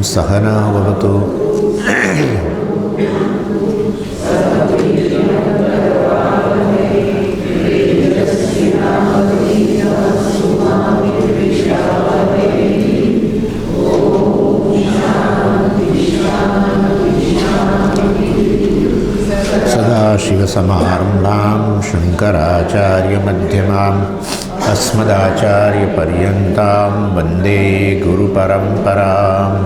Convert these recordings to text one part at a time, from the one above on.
सहना भवतु। सदाशिवसमारम्भां शङ्कराचार्यमध्यमाम् अस्मदाचार्यपर्यन्तां वन्दे गुरुपरम्पराम्।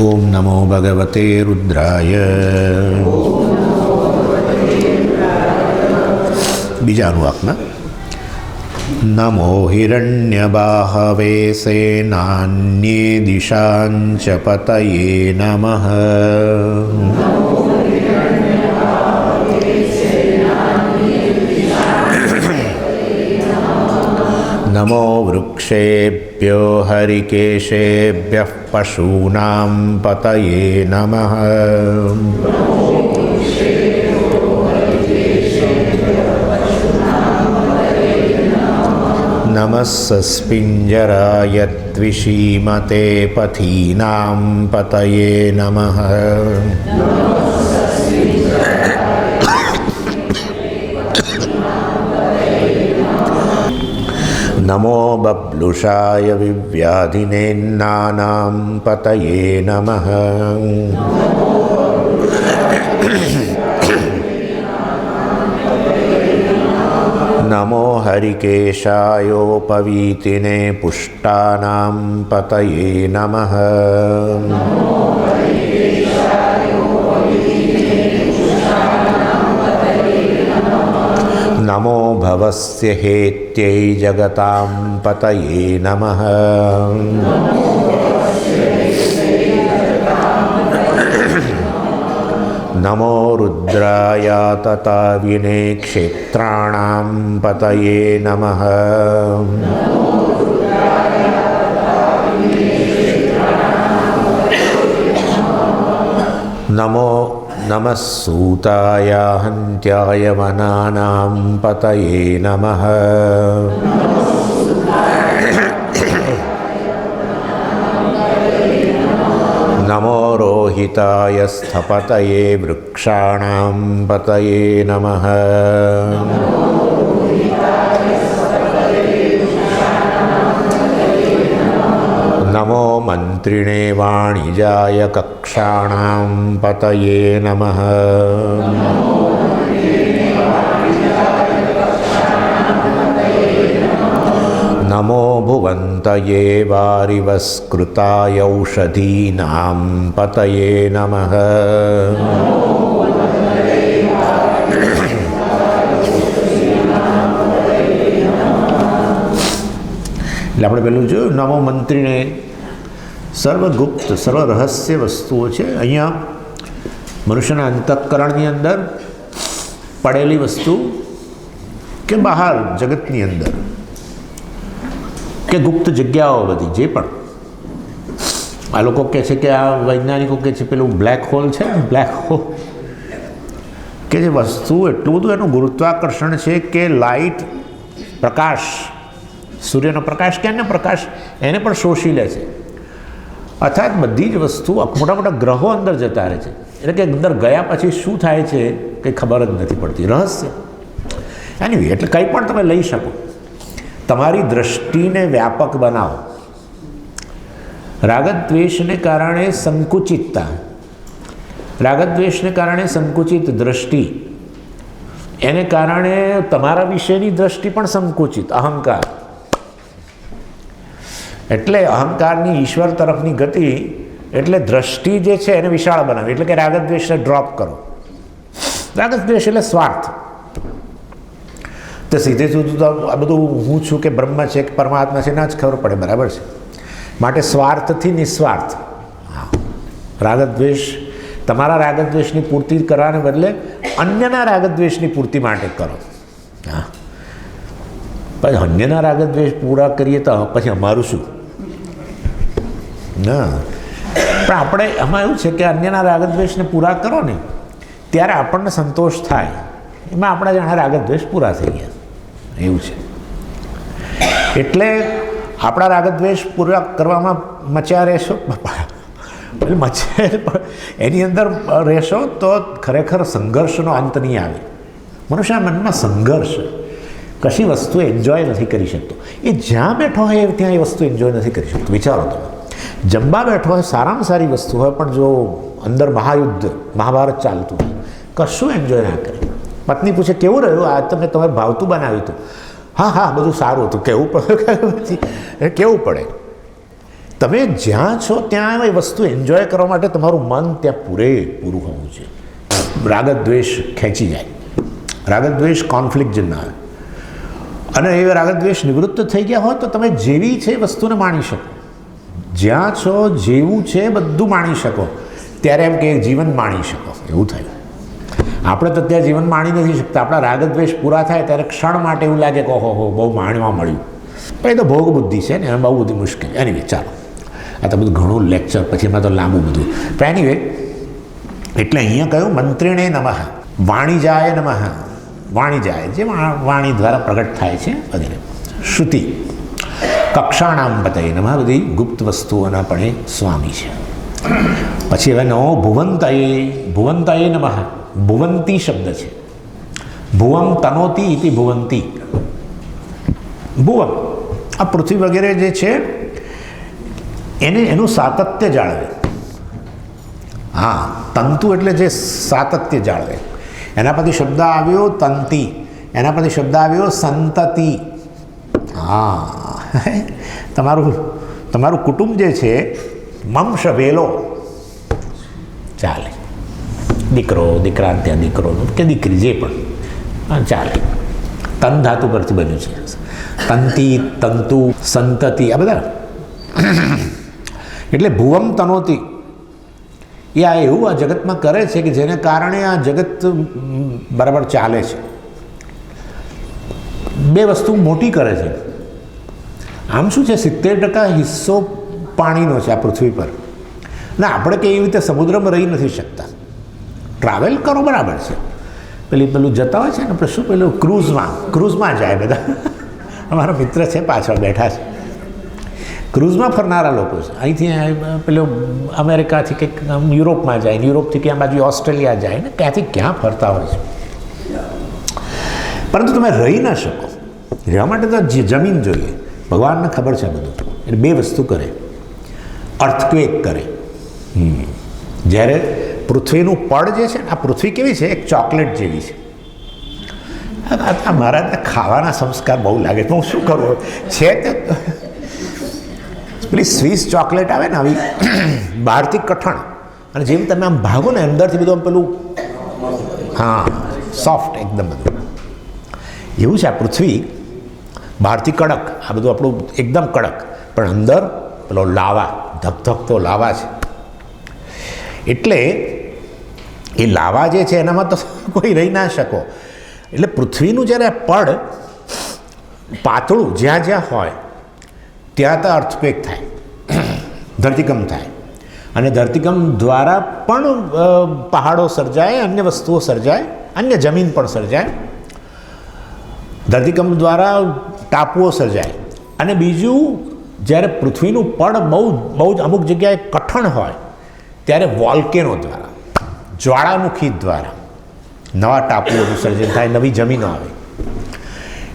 ॐ नमो भगवते रुद्राय। बीजा अनुवाकમાં नमो हिरण्यबाहवे सेनान्ये दिशाञ्च पतये नमः। नमो वृक्षेभ्यो हरिकेशेभ्यः पशूनां पतये नमः। नमः सस्पिञ्जराय द्विषीमते पथीनां पतये नमः। नमो बब्लुषाय विव्याधिनेन्नानां पतये नमः। नमो हरिकेशायोपवीतिने पुष्टानां पतये नमः। नमो भवस्य हेत्यै जगतां पतये नमः। नमो रुद्राय तताविने क्षेत्राणां पतये नमः। नमो नमः सूताय हन्त्याय वनानां पतये नमः। नमो रोहिताय स्थपतये वृक्षाणां पतये नमः। नमो मन्त्रिणे वाणिजाय कक्षाणां पतये नमः। नमो भुवन्तये वारिवस्कृताय औषधीनां पतये नमः। એટલે આપણે પેલું જોયું નમો મંત્રીને સર્વગુપ્ત સર્વ રહસ્ય વસ્તુઓ છે. અહીંયા મનુષ્યના અંતઃકરણની અંદર પડેલી વસ્તુ કે બહાર જગતની અંદર કે ગુપ્ત જગ્યાઓ બધી જે પણ આ લોકો કહે છે કે આ વૈજ્ઞાનિકો કહે છે પેલું બ્લેક હોલ છે ને બ્લેક હોલ કે જે વસ્તુ એટલું બધું એનું ગુરુત્વાકર્ષણ છે કે લાઇટ પ્રકાશ સૂર્યનો પ્રકાશ કે અન્ય પ્રકાશ એને પણ શોષી લે છે. અર્થાત બધી જ વસ્તુ મોટા મોટા ગ્રહો અંદર જતા રહે છે. એટલે કે અંદર ગયા પછી શું થાય છે કંઈ ખબર જ નથી પડતી. રહસ્ય એની એટલે કંઈ પણ તમે લઈ શકો. તમારી દૃષ્ટિને વ્યાપક બનાવો. રાગદ્વેષને કારણે સંકુચિતતા, રાગદ્વેષને કારણે સંકુચિત દૃષ્ટિ, એને કારણે તમારા વિશેની દૃષ્ટિ પણ સંકુચિત અહંકાર. એટલે અહંકારની ઈશ્વર તરફની ગતિ એટલે દ્રષ્ટિ જે છે એને વિશાળ બનાવી. એટલે કે રાગદ્વેષને ડ્રોપ કરો. રાગદ્વેષ એટલે સ્વાર્થ. તો સીધે સીધું તો આ બધું હું છું કે બ્રહ્મ છે કે પરમાત્મા છે ના જ ખબર પડે. બરાબર છે. માટે સ્વાર્થથી નિસ્વાર્થ. હા, રાગદ્વેષ તમારા રાગદ્વેષની પૂર્તિ કરવાને બદલે અન્યના રાગદ્વેષની પૂર્તિ માટે કરો. હા, પછી અન્યના રાગદ્વેષ પૂરા કરીએ તો પછી અમારું શું? ના, પણ આપણે એમાં એવું છે કે અન્યના રાગદ્વેષને પૂરા કરો ને ત્યારે આપણને સંતોષ થાય. એમાં આપણા જાણે રાગદ્વેષ પૂરા થઈ ગયા. એવું છે. એટલે આપણા રાગદ્વેષ પૂરા કરવામાં મચ્યા રહેશો, એની અંદર રહેશો તો ખરેખર સંઘર્ષનો અંત નહીં આવે. મનુષ્યના મનમાં સંઘર્ષ, કશી વસ્તુ એન્જોય નથી કરી શકતો. એ જ્યાં બેઠો હોય ત્યાં એ વસ્તુ એન્જોય નથી કરી શકતો. વિચારો તમે, જમવા બેઠો હોય, સારામાં સારી વસ્તુ હોય, પણ જો અંદર મહાયુદ્ધ, મહાભારત ચાલતું હોય, કશું એન્જોય ના કરે. પત્ની પૂછે કેવું રહ્યું આ, તમે ભાવતું બનાવ્યું હતું? હા બધું સારું હતું. કેવું પડે, કેવું પડે. તમે જ્યાં છો ત્યાં એ વસ્તુ એન્જોય કરવા માટે તમારું મન ત્યાં પૂરેપૂરું હોવું છે. રાગદ્વેષ ખેંચી જાય, રાગદ્વેષ કોન્ફ્લિક્ટ જ ના આવે. અને એ રાગદ્વેષ નિવૃત્ત થઈ ગયા હોય તો તમે જેવી છે એ વસ્તુને માણી શકો. જ્યાં છો જેવું છે બધું માણી શકો. ત્યારે એમ કે જીવન માણી શકો, એવું થાય. આપણે તો ત્યાં જીવન માણી નથી શકતા. આપણા રાગદ્વેષ પૂરા થાય ત્યારે ક્ષણ માટે એવું લાગે કે ઓહો બહુ માણવા મળ્યું. પણ એ તો ભોગ બુદ્ધિ છે ને, એમાં બહુ બધી મુશ્કેલી. એનીવે ચાલો, આ તો બધું ઘણું લેક્ચર, પછી એમાં તો લાંબુ બધું. પણ એનીવે, એટલે અહીંયા કહ્યું મંત્રીણે નમઃ, વાણીજાય નમઃ. વાણીજાય જે વાણી દ્વારા પ્રગટ થાય છે વગેરે. શ્રુતિ કક્ષાણામ પતય નમઃ, બધી ગુપ્ત વસ્તુઓના પણ એ સ્વામી છે. પછી હવે નવો ભુવંતયે, ભુવંતયે નમઃ. ભુવંતી શબ્દ છે. ભુવમ તનોતી ઇતિ ભુવંતી. ભુવમ આ પૃથ્વી વગેરે જે છે એનું સાતત્ય જાળવે. હા, તંતુ એટલે જે સાતત્ય જાળવે. એના પરથી શબ્દ આવ્યો તંતી, એના પરથી શબ્દ આવ્યો સંતતિ. હા, તમારું કુટુંબ જે છે મમશ વેલો ચાલે. દીકરો, દીકરા ત્યાં દીકરો કે દીકરી જે પણ ચાલે. તન ધાતુ પરથી બન્યું છે. તંતી, તંતુ, સંતતિ આ બધા. એટલે ભુવમ તનોતી એ આ એવું આ જગતમાં કરે છે કે જેને કારણે આ જગત બરાબર ચાલે છે. બે વસ્તુ મોટી કરે છે. આમ શું છે, 70% હિસ્સો પાણીનો છે આ પૃથ્વી પર. ના, આપણે કે એવી રીતે સમુદ્રમાં રહી નથી શકતા. ટ્રાવેલ કરો બરાબર છે, પેલું જતા હોય છે ને આપણે શું પેલું ક્રૂઝમાં જાય બધા. અમારા મિત્ર છે પાછળ બેઠા છે, ક્રૂઝમાં ફરનારા લોકો છે. અહીંથી પેલો અમેરિકાથી કંઈક યુરોપમાં જાય, યુરોપથી ક્યાં બાજુ ઓસ્ટ્રેલિયા જાય ને ક્યાંથી ક્યાં ફરતા હોય છે. પરંતુ તમે રહી ના શકો. રહેવા માટે તો જમીન જોઈએ. ભગવાનને ખબર છે બધું. એટલે બે વસ્તુ કરે. અર્થક્વેક કરે. જ્યારે પૃથ્વીનું પડ જે છે ને, આ પૃથ્વી કેવી છે, એક ચોકલેટ જેવી છે. આ મારા ખાવાના સંસ્કાર બહુ લાગે. હું શું કરું છે તે પેલી સ્વીસ ચોકલેટ આવે ને આવી બહારથી કઠણ, અને જેમ તમે આમ ભાગો ને અંદરથી બધું આમ પેલું સોફ્ટ એકદમ બધું. એવું છે આ પૃથ્વી. બહારથી કડક, આ બધું આપણું એકદમ કડક, પણ અંદર પેલો લાવા, ધકધકતો લાવા છે. એટલે એ લાવા જે છે એનામાં તો કોઈ રહી ના શકો. એટલે પૃથ્વીનું જ્યારે પડ પાતળું જ્યાં જ્યાં હોય ત્યાં તો અર્થક્વેક થાય, ધરતીકંપ થાય. અને ધરતીકંપ દ્વારા પણ પહાડો સર્જાય, અન્ય વસ્તુઓ સર્જાય, અન્ય જમીન પણ સર્જાય. ધરતીકંપ દ્વારા ટાપુઓ સર્જાય. અને બીજું, જ્યારે પૃથ્વીનું પડ બહુ જ અમુક જગ્યાએ કઠણ હોય ત્યારે વોલ્કેનો દ્વારા, જ્વાળામુખી દ્વારા નવા ટાપુઓનું સર્જન થાય, નવી જમીનો આવે.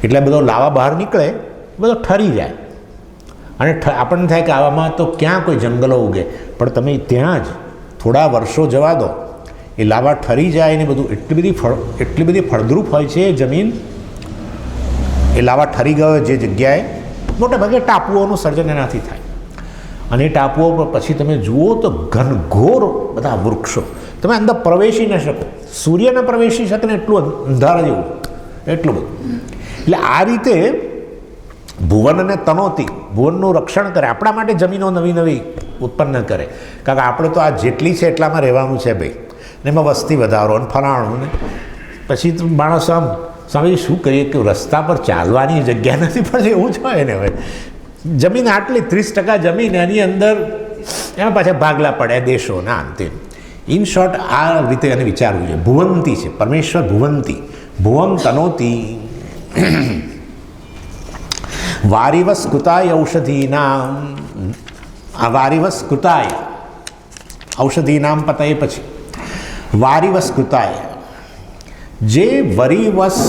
એટલે બધો લાવા બહાર નીકળે, બધો ઠરી જાય. અને આપણને થાય કે આવામાં તો ક્યાં કોઈ જંગલો ઉગે, પણ તમે ત્યાં જ થોડા વર્ષો જવા દો, એ લાવા ઠરી જાય ને બધું. એટલી બધી ફળદ્રુપ હોય છે એ જમીન. એ લાવા ઠરી ગયો જે જગ્યાએ મોટા ભાગે ટાપુઓનું સર્જન એનાથી થાય. અને એ ટાપુઓ પર પછી તમે જુઓ તો ઘનઘોર બધા વૃક્ષો. તમે અંદર પ્રવેશી ન શકો. સૂર્ય ન પ્રવેશી શકે ને એટલું અંધારા જેવું, એટલું બધું. એટલે આ રીતે ભુવન અને તનોતી, ભુવનનું રક્ષણ કરે. આપણા માટે જમીનો નવી નવી ઉત્પન્ન કરે. કારણ કે આપણે તો આ જેટલી છે એટલામાં રહેવાનું છે ભાઈ, ને એમાં વસ્તી વધારો અને ફલાણું ને પછી તો માણસ આમ સ્વામી શું કરીએ કે રસ્તા પર ચાલવાની જગ્યા નથી, પણ એવું જ હોય ને. હવે જમીન આટલી 30% જમીન, એની અંદર એમાં પાછા ભાગલા પડ્યા દેશોના અંતે. ઇન શોર્ટ આ રીતે એને વિચારવું છે. ભુવંતી છે પરમેશ્વર, ભુવંતી. ભુવમ તનોતી. વારિવસ કૃતાય ઔષધીનામ, આ વારિવસ કૃતાય ઔષધીનામ પતાય પછી વારિવસ કૃતાય, જે વરિવસ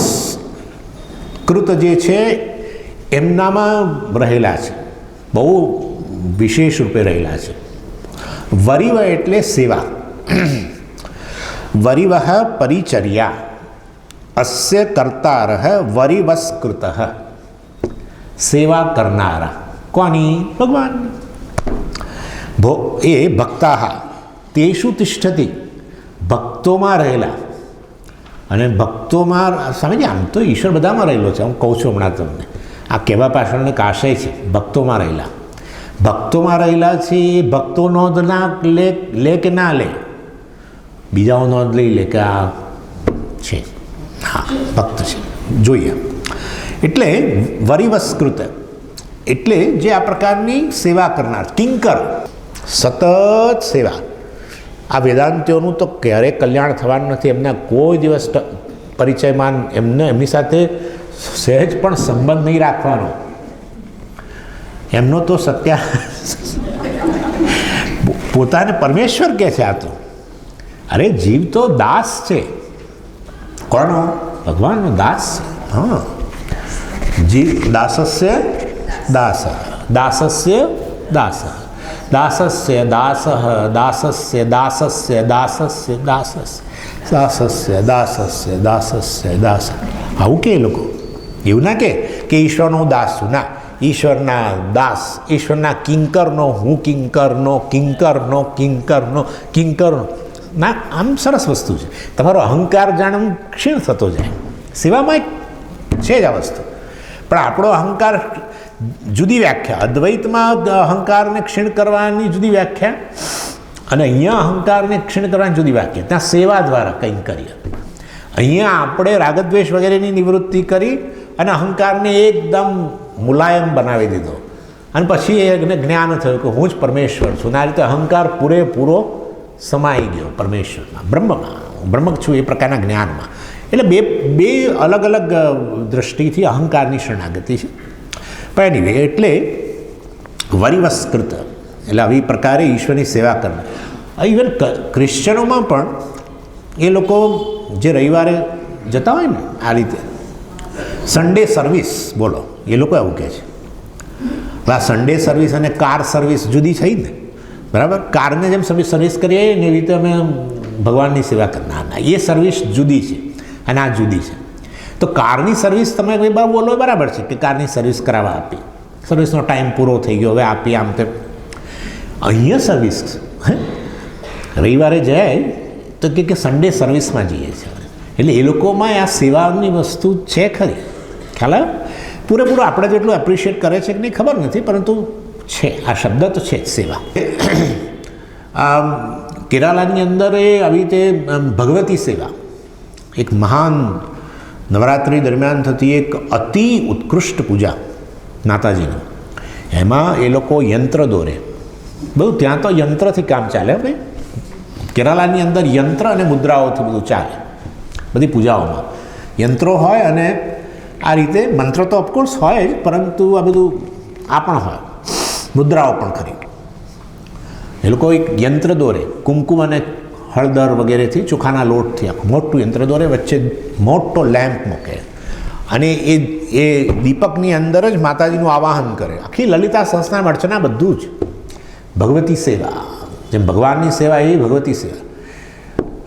કૃત જે છે એમનામાં રહેલા છે, બહુ વિશેષ રૂપે રહેલા છે. વરિવ એટલે સેવા, વરિવ પરિચર્યા, અસ્ય કર્તારઃ વરિવસ્કૃત, સેવા કરનારા કોની? ભગવાન. એ ભક્તાઃ તેષુ તિષ્ઠતિ, ભક્તોમાં રહેલા. અને ભક્તોમાં સમજે, આમ તો ઈશ્વર બધામાં રહેલો છે, હું કહું છું હમણાં તમને, આ કહેવા પાછળનો એક આશય છે. ભક્તોમાં રહેલા, ભક્તોમાં રહેલા છે. એ ભક્તો નોંધ ના લે કે ના લે, બીજાઓ નોંધ લઈ લે કે આ છે, હા ભક્ત છે, જોઈએ. એટલે વરિવસ્કૃત એટલે જે આ પ્રકારની સેવા કરનાર, કિંકર, સતત સેવા. આ વેદાંતિઓનું તો ક્યારેય કલ્યાણ થવાનું નથી. એમના કોઈ દિવસ પરિચયમાન એમની સાથે સહેજ પણ સંબંધ નહીં રાખવાનો. એમનો તો પોતાને પરમેશ્વર કહે છે. આ તો અરે જીવ તો દાસ છે. કોનો? ભગવાનનો દાસ. હા, જીવ દાસસ્ય દાસ, દાસસ્ય દાસ, દાસસ્ય દાસ, દાસસ્ય દાસસ્ય દાસસ્ય દાસ, દાસસ્ય દાસસ્ય દાસસ્ય દાસ. આવું કે લોકો એવું ના કે ઈશ્વરનો દાસ છું. ના, ઈશ્વરના દાસ, ઈશ્વરના કિંકરનો હું, કિંકરનો કિંકરનો કિંકરનો કિંકરનો ના. આમ સરસ વસ્તુ છે. તમારો અહંકાર જાણે ક્ષીણ થતો જાય. સેવામાં છે જ આ વસ્તુ, પણ આપણો અહંકાર જુદી વ્યાખ્યા. અદ્વૈતમાં અહંકારને ક્ષીણ કરવાની જુદી વ્યાખ્યા, અને અહીંયા અહંકારને ક્ષીણ કરવાની જુદી વ્યાખ્યા. ત્યાં સેવા દ્વારા કંઈક કરીએ. અહીંયા આપણે રાગદ્વેષ વગેરેની નિવૃત્તિ કરી અને અહંકારને એકદમ મુલાયમ બનાવી દીધો, અને પછી એને જ્ઞાન થયું કે હું જ પરમેશ્વર છું. આ રીતે અહંકાર પૂરેપૂરો સમાઈ ગયો પરમેશ્વરમાં, બ્રહ્મમાં. બ્રહ્મ છું એ પ્રકારના જ્ઞાનમાં. એટલે બે અલગ અલગ દૃષ્ટિથી અહંકારની શરણાગતિ છે. પણ એનીવે, એટલે વરિવસ્કૃત એટલે આવી પ્રકારે ઈશ્વરની સેવા કરનાર. ઇવન ક્રિશ્ચનોમાં પણ એ લોકો જે રવિવારે જતા હોય ને આ રીતે સન્ડે સર્વિસ, બોલો, એ લોકો એવું કહે છે. આ સન્ડે સર્વિસ અને કાર સર્વિસ જુદી થઈ ને, બરાબર? કારને જેમ સર્વિસ કરીએ ને એવી રીતે અમે ભગવાનની સેવા કરનાર. એ સર્વિસ જુદી છે અને આ જુદી છે. તો કારની સર્વિસ તમે બોલો બરાબર છે કે કારની સર્વિસ કરાવવા આપી, સર્વિસનો ટાઈમ પૂરો થઈ ગયો, હવે આપી, આમ તેમ. અહીંયા સર્વિસ રવિવારે જાય તો કે સન્ડે સર્વિસમાં જઈએ છીએ. એટલે એ લોકોમાં આ સેવાની વસ્તુ છે ખરી, ખ્યાલ આવે? પૂરેપૂરો આપણે જેટલું એપ્રિશિએટ કરે છે કે નહીં ખબર નથી, પરંતુ છે, આ શબ્દ તો છે જ, સેવા. આ કેરાલાની અંદર એ આવી રીતે ભગવતી સેવા, એક મહાન નવરાત્રિ દરમિયાન થતી એક અતિ ઉત્કૃષ્ટ પૂજા માતાજીની. એમાં એ લોકો યંત્ર દોરે. બધું ત્યાં તો યંત્રથી કામ ચાલે. ભાઈ, કેરાલાની અંદર યંત્ર અને મુદ્રાઓથી બધું ચાલે. બધી પૂજાઓમાં યંત્રો હોય અને આ રીતે મંત્ર તો ઓફકોર્સ હોય જ, પરંતુ આ બધું આ પણ હોય, મુદ્રાઓ પણ ખરી. એ લોકો એક યંત્ર દોરે, કુમકુમ અને હળદર વગેરેથી, ચોખાના લોટથી આખું મોટું યંત્ર દોરે, વચ્ચે મોટો લેમ્પ મૂકે અને એ દીપકની અંદર જ માતાજીનું આવાહન કરે. આખી લલિતા સહસ્રનામ અર્ચના બધું જ ભગવતી સેવા. જેમ ભગવાનની સેવા એવી ભગવતી સેવા.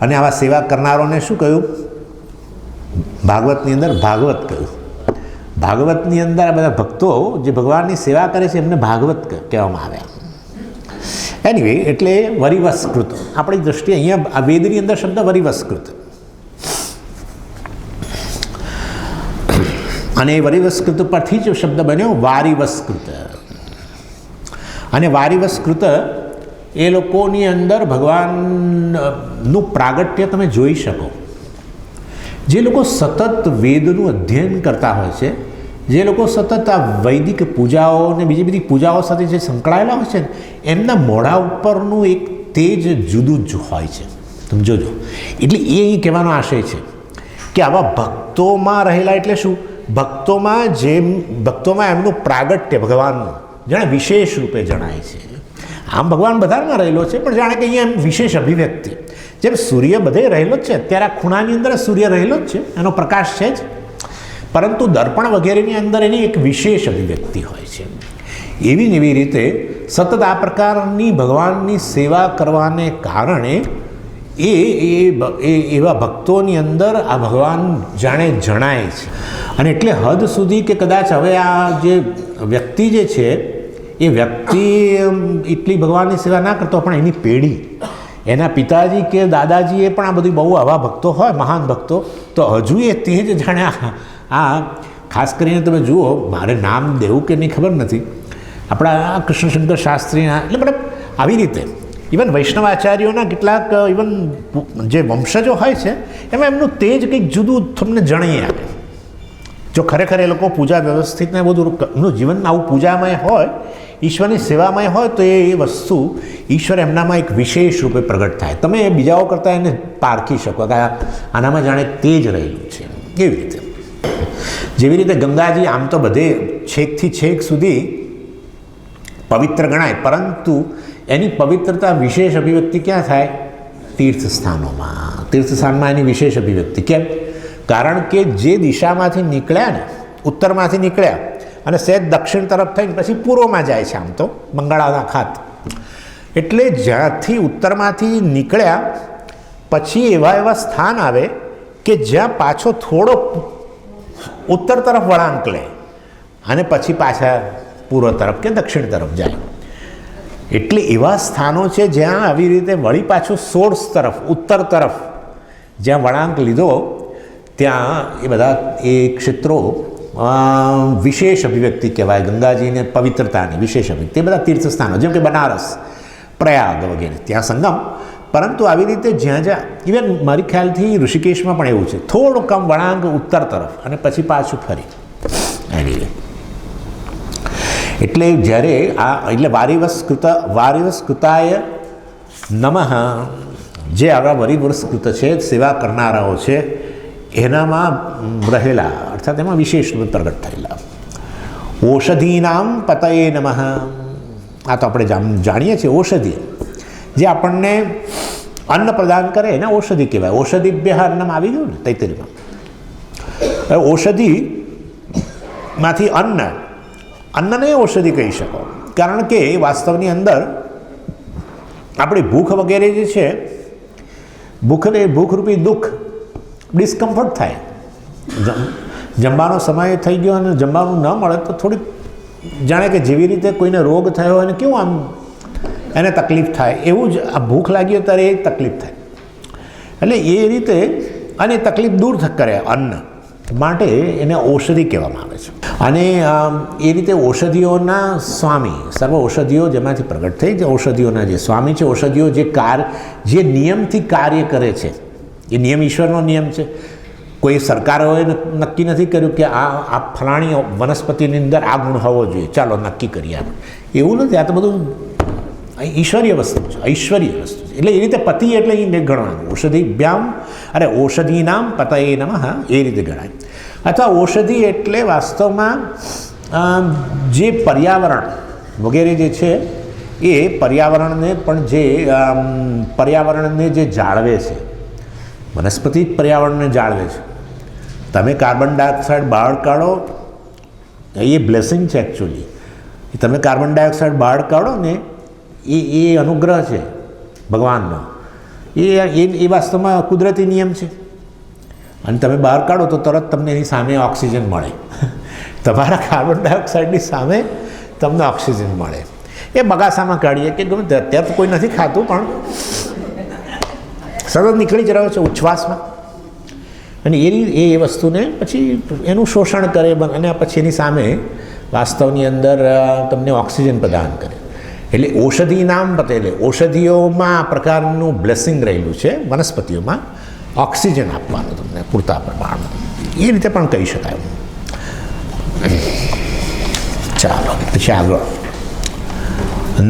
અને આવા સેવા કરનારોને શું કહ્યું? ભાગવતની અંદર ભાગવત કહ્યું. ભાગવતની અંદર આ બધા ભક્તો જે ભગવાનની સેવા કરે છે એમને ભાગવત કહેવામાં આવ્યા. એનીવે, એટલે વરિવસ્કૃત આપણી દૃષ્ટિએ અહીંયા આ વેદની અંદર શબ્દ વરિવસ્કૃત, અને વરિવસ્કૃત પરથી જ શબ્દ બન્યો વારિવસ્કૃત. અને વારિવસ્કૃત એ લોકોની અંદર ભગવાનનું પ્રાગટ્ય તમે જોઈ શકો. જે લોકો સતત વેદનું અધ્યયન કરતા હોય છે, જે લોકો સતત આ વૈદિક પૂજાઓ અને બીજી બધી પૂજાઓ સાથે જે સંકળાયેલા હોય છે ને, એમના મોઢા ઉપરનું એક તેજ જુદું જ હોય છે. સમજોજો. એટલે એ અહીં કહેવાનો આશય છે કે આવા ભક્તોમાં રહેલા એટલે શું? ભક્તોમાં એમનું પ્રાગટ્ય ભગવાનનું જાણે વિશેષ રૂપે જણાય છે. આમ ભગવાન બધામાં રહેલો છે, પણ જાણે કે અહીંયા એમ વિશેષ અભિવ્યક્તિ, જેમ સૂર્ય બધે રહેલો જ છે, અત્યારે આ ખૂણાની અંદર સૂર્ય રહેલો જ છે, એનો પ્રકાશ છે જ, પરંતુ દર્પણ વગેરેની અંદર એની એક વિશેષ અભિવ્યક્તિ હોય છે. એવી ને એવી રીતે સતત આ પ્રકારની ભગવાનની સેવા કરવાને કારણે એવા ભક્તોની અંદર આ ભગવાન જાણે જણાય છે. અને એટલે હદ સુધી કે કદાચ હવે આ જે વ્યક્તિ જે છે એ વ્યક્તિ એટલી ભગવાનની સેવા ના કરતો, પણ એની પેઢી, એના પિતાજી કે દાદાજી એ પણ આ બધી બહુ આવા ભક્તો હોય, મહાન ભક્તો, તો હજુ એ તે જ જાણે આ ખાસ કરીને તમે જુઓ, મારે નામ દેવું કે નહીં ખબર નથી, આપણા કૃષ્ણશંકર શાસ્ત્રીના, એટલે મતલબ આવી રીતે ઇવન વૈષ્ણવાચાર્યોના કેટલાક ઇવન જે વંશજો હોય છે એમાં એમનું તેજ કંઈક જુદું તમને જણાઈ આવે. જો ખરેખર એ લોકો પૂજા વ્યવસ્થિત ને બધું એમનું જીવનમાં આવું પૂજામય હોય, ઈશ્વરની સેવામય હોય, તો એ વસ્તુ ઈશ્વર એમનામાં એક વિશેષ રૂપે પ્રગટ થાય. તમે બીજાઓ કરતાં એને પારખી શકો કે આનામાં જાણે તેજ રહેલું છે. કેવી રીતે? જેવી રીતે ગંગાજી આમ તો બધે છેકથી છેક સુધી પવિત્ર ગણાય, પરંતુ એની પવિત્રતા વિશેષ અભિવ્યક્તિ ક્યાં થાય? તીર્થસ્થાનોમાં. તીર્થસ્થાનમાં એની વિશેષ અભિવ્યક્તિ. કેમ? કારણ કે જે દિશામાંથી નીકળ્યા ને, ઉત્તરમાંથી નીકળ્યા અને સહેજ દક્ષિણ તરફ થઈને પછી પૂર્વમાં જાય છે, આમ તો બંગાળાના ખાત, એટલે જ્યાંથી ઉત્તરમાંથી નીકળ્યા પછી એવા સ્થાન આવે કે જ્યાં પાછો થોડો ઉત્તર તરફ વળાંક લે અને પછી પાછા પૂર્વ તરફ કે દક્ષિણ તરફ જાય. એટલે એવા સ્થાનો છે જ્યાં આવી રીતે વળી પાછું સોર્સ તરફ, ઉત્તર તરફ જ્યાં વળાંક લીધો, ત્યાં એ બધા એ ક્ષેત્રો વિશેષ અભિવ્યક્તિ કહેવાય. ગંગાજીને પવિત્રતાની વિશેષ અભિવ્યક્તિ, એ બધા તીર્થસ્થાનો, જેમ કે બનારસ, પ્રયાગ વગેરે, ત્યાં સંગમ. પરંતુ આવી રીતે જ્યાં ઇવન મારી ખ્યાલથી ઋષિકેશમાં પણ એવું છે, થોડું કમ વળાંક ઉત્તર તરફ અને પછી પાછું ફરી એની. એટલે જ્યારે એટલે વારિવસ્કૃતાય નમઃ, જે આવા વરિવસ્કૃત છે, સેવા કરનારાઓ છે, એનામાં રહેલા, અર્થાત એમાં વિશેષ રૂપે પ્રગટ થયેલા. ઔષધીનામ પતયે નમઃ, આ તો આપણે જાણીએ છીએ. ઔષધિ જે આપણને અન્ન પ્રદાન કરે એને ઔષધિ કહેવાય. ઔષધિભ્યઃ અન્નમ આવી ગયું ને તૈત્તરીયમાં. ઔષધિમાંથી અન્નને ઔષધિ કહી શકો, કારણ કે વાસ્તવની અંદર આપણી ભૂખ વગેરે જે છે, ભૂખરૂપી દુઃખ, ડિસ્કમ્ફર્ટ થાય. જમવાનો સમય થઈ ગયો અને જમવાનું ન મળે તો થોડીક જાણે કે જેવી રીતે કોઈને રોગ થયો હોય અને કેવું આમ એને તકલીફ થાય, એવું જ આ ભૂખ લાગી હોય ત્યારે એ તકલીફ થાય. એટલે એ રીતે અને તકલીફ દૂર કરે અન્ન માટે એને ઔષધિ કહેવામાં આવે છે. અને એ રીતે ઔષધિઓના સ્વામી, સર્વ ઔષધિઓ જેમાંથી પ્રગટ થઈ, જે ઔષધિઓના જે સ્વામી છે, ઔષધિઓ જે નિયમથી કાર્ય કરે છે, એ નિયમ ઈશ્વરનો નિયમ છે. કોઈ સરકારોએ નક્કી નથી કર્યું કે આ ફલાણી વનસ્પતિની અંદર આ ગુણ હોવો જોઈએ, ચાલો નક્કી કરીએ આપણે, એવું નથી. આ તો બધું ઈશ્વરીય વસ્તુ છે, ઐશ્વર્ય વસ્તુ છે. એટલે એ રીતે પતિ એટલે એ ગણવાનું. ઔષધિભ્યામ અરે ઔષધીનામ પતયે નમઃ એ રીતે ગણાય. અથવા ઔષધિ એટલે વાસ્તવમાં જે પર્યાવરણ વગેરે જે છે એ પર્યાવરણને જે જાળવે છે, વનસ્પતિ પર્યાવરણને જાળવે છે. તમે કાર્બન ડાયોક્સાઇડ બહાર કાઢો, એ બ્લેસિંગ છે એકચ્યુઅલી. તમે કાર્બન ડાયોક્સાઇડ બહાર કાઢો ને એ અનુગ્રહ છે ભગવાનનો. એ વાસ્તવમાં કુદરતી નિયમ છે. અને તમે બહાર કાઢો તો તરત તમને એની સામે ઓક્સિજન મળે. તમારા કાર્બન ડાયોક્સાઇડની સામે તમને ઓક્સિજન મળે. એ બગાસામાં કાઢીએ કે ગમે અત્યારે તો કોઈ નથી ખાતું, પણ સતત નીકળી જ રહ્યો છે ઉચ્છ્વાસમાં, અને એ વસ્તુને પછી એનું શોષણ કરે અને પછી એની સામે વાસ્તવની અંદર તમને ઓક્સિજન પ્રદાન કરે. એટલે ઔષધિ નામ પતે, એટલે ઔષધિઓમાં આ પ્રકારનું બ્લેસિંગ રહેલું છે, વનસ્પતિઓમાં ઓક્સિજન આપવાનું તમને પૂરતા પ્રમાણમાં, એ રીતે પણ કહી શકાય. ચાલો પછી આગળ.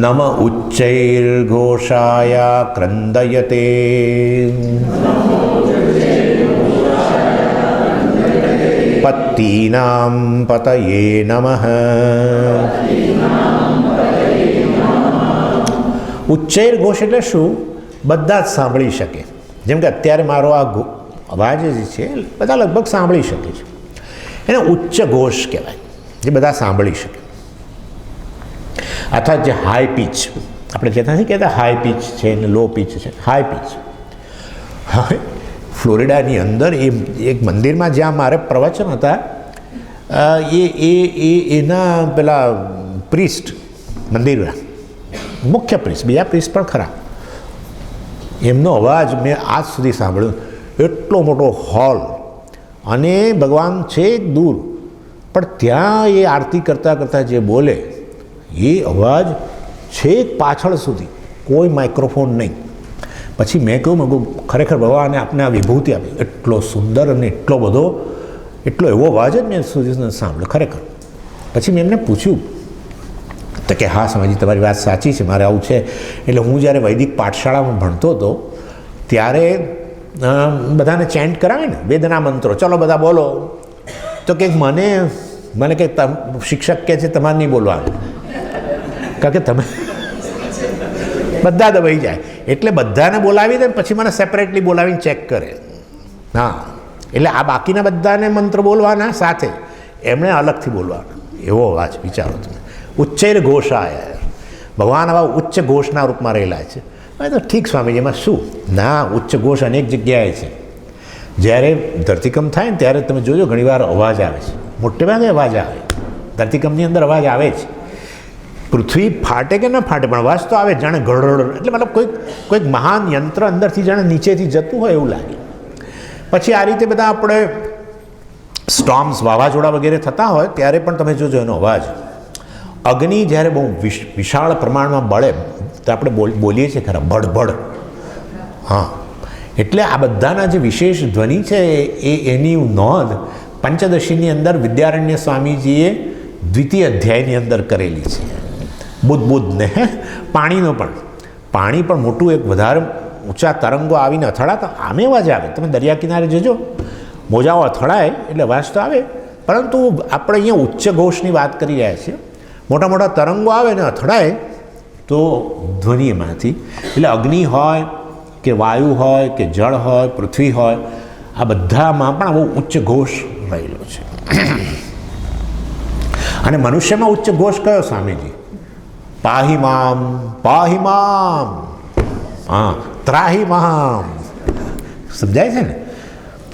નમ ઉચ્ચૈર્ઘોષાયા ક્રંદયતે પત્તીનામ પતયે નમઃ. ઉચ્ચૈર ઘોષ એટલે શું? બધા જ સાંભળી શકે. જેમ કે અત્યારે મારો આ અવાજ જે છે બધા લગભગ સાંભળી શકે છે, એને ઉચ્ચ ઘોષ કહેવાય, જે બધા સાંભળી શકે. અથવા જે હાઈ પીચ, આપણે કહેતા નથી કહેતા હાઈ પીચ છે ને લો પીચ છે, હાઈ પીચ. હવે ફ્લોરિડાની અંદર એક મંદિરમાં જ્યાં મારે પ્રવચન હતા, એના પેલા પ્રિસ્ટ, મંદિરના મુખ્ય પ્રિસ્ટ, બીજા પ્રિસ્ટ પણ ખરા, એમનો અવાજ મેં આજ સુધી સાંભળ્યો. એટલો મોટો હોલ અને ભગવાન છે દૂર, પણ ત્યાં એ આરતી કરતાં કરતાં જે બોલે એ અવાજ છેક પાછળ સુધી, કોઈ માઇક્રોફોન નહીં. પછી મેં કહ્યું ખરેખર ભગવાને આપને આ વિભૂતિ આપી, એટલો સુંદર અને એટલો બધો, એટલો એવો અવાજ જ મેં સુધી સાંભળ્યો ખરેખર. પછી મેં એમને પૂછ્યું તો કે હા સ્વામીજી તમારી વાત સાચી છે, મારે આવું છે. એટલે હું જ્યારે વૈદિક પાઠશાળામાં ભણતો હતો ત્યારે બધાને ચેન્ટ કરાવે ને વેદના મંત્રો, ચલો બધા બોલો. તો કંઈક મને કંઈક શિક્ષક કહે છે તમારે નહીં બોલવાનું, કારણ કે તમે બધા દબાઈ જાય. એટલે બધાને બોલાવી દે, પછી મને સેપરેટલી બોલાવીને ચેક કરે. હા, એટલે આ બાકીના બધાને મંત્ર બોલવાના સાથે એમણે અલગથી બોલવાના, એવો અવાજ વિચારો તમે. ઉચ્ચૈર ઘોષાય, ભગવાન આવા ઉચ્ચ ઘોષના રૂપમાં રહેલા છે. હવે તો ઠીક સ્વામીજી એમાં શું? ના, ઉચ્ચ ઘોષ અનેક જગ્યાએ છે. જ્યારે ધરતીકંપ થાય ને ત્યારે તમે જોજો ઘણીવાર અવાજ આવે છે, મોટે ભાગે અવાજ આવે. ધરતીકંપની અંદર અવાજ આવે છે. પૃથ્વી ફાટે કે ન ફાટે પણ અવાજ તો આવે, જાણે ગળગળ. એટલે મતલબ કોઈક મહાન યંત્ર અંદરથી જાણે નીચેથી જતું હોય એવું લાગે. પછી આ રીતે બધા આપણે સ્ટોર્મ્સ, વાવાઝોડા વગેરે થતા હોય ત્યારે પણ તમે જોજો એનો અવાજ. અગ્નિ જ્યારે બહુ વિશાળ પ્રમાણમાં બળે તો આપણે બોલીએ છીએ ખરા ભડભડ. હા, એટલે આ બધાના જે વિશેષ ધ્વનિ છે એની નોંધ પંચદશીની અંદર વિદ્યારણ્ય સ્વામીજીએ દ્વિતીય અધ્યાયની અંદર કરેલી છે. બુદ્ધને પાણીનો પણ, પાણી પણ મોટું એક વધારે ઊંચા તરંગો આવીને અથડાતા આમે અવાજ આવે. તમે દરિયા કિનારે જજો, મોજાઓ અથડાય એટલે અવાજ તો આવે, પરંતુ આપણે અહીંયા ઉચ્ચ ઘોષની વાત કરી રહ્યા છીએ. મોટા મોટા તરંગો આવે ને અથડાય તો ધ્વનિ એમાંથી. એટલે અગ્નિ હોય કે વાયુ હોય કે જળ હોય, પૃથ્વી હોય, આ બધામાં પણ બહુ ઉચ્ચ ઘોષ રહેલો છે. અને મનુષ્યમાં ઉચ્ચ ઘોષ કયો સ્વામીજી? પાહી મામ, પાહી મામ, હા, ત્રાહી મામ. સમજાય છે ને?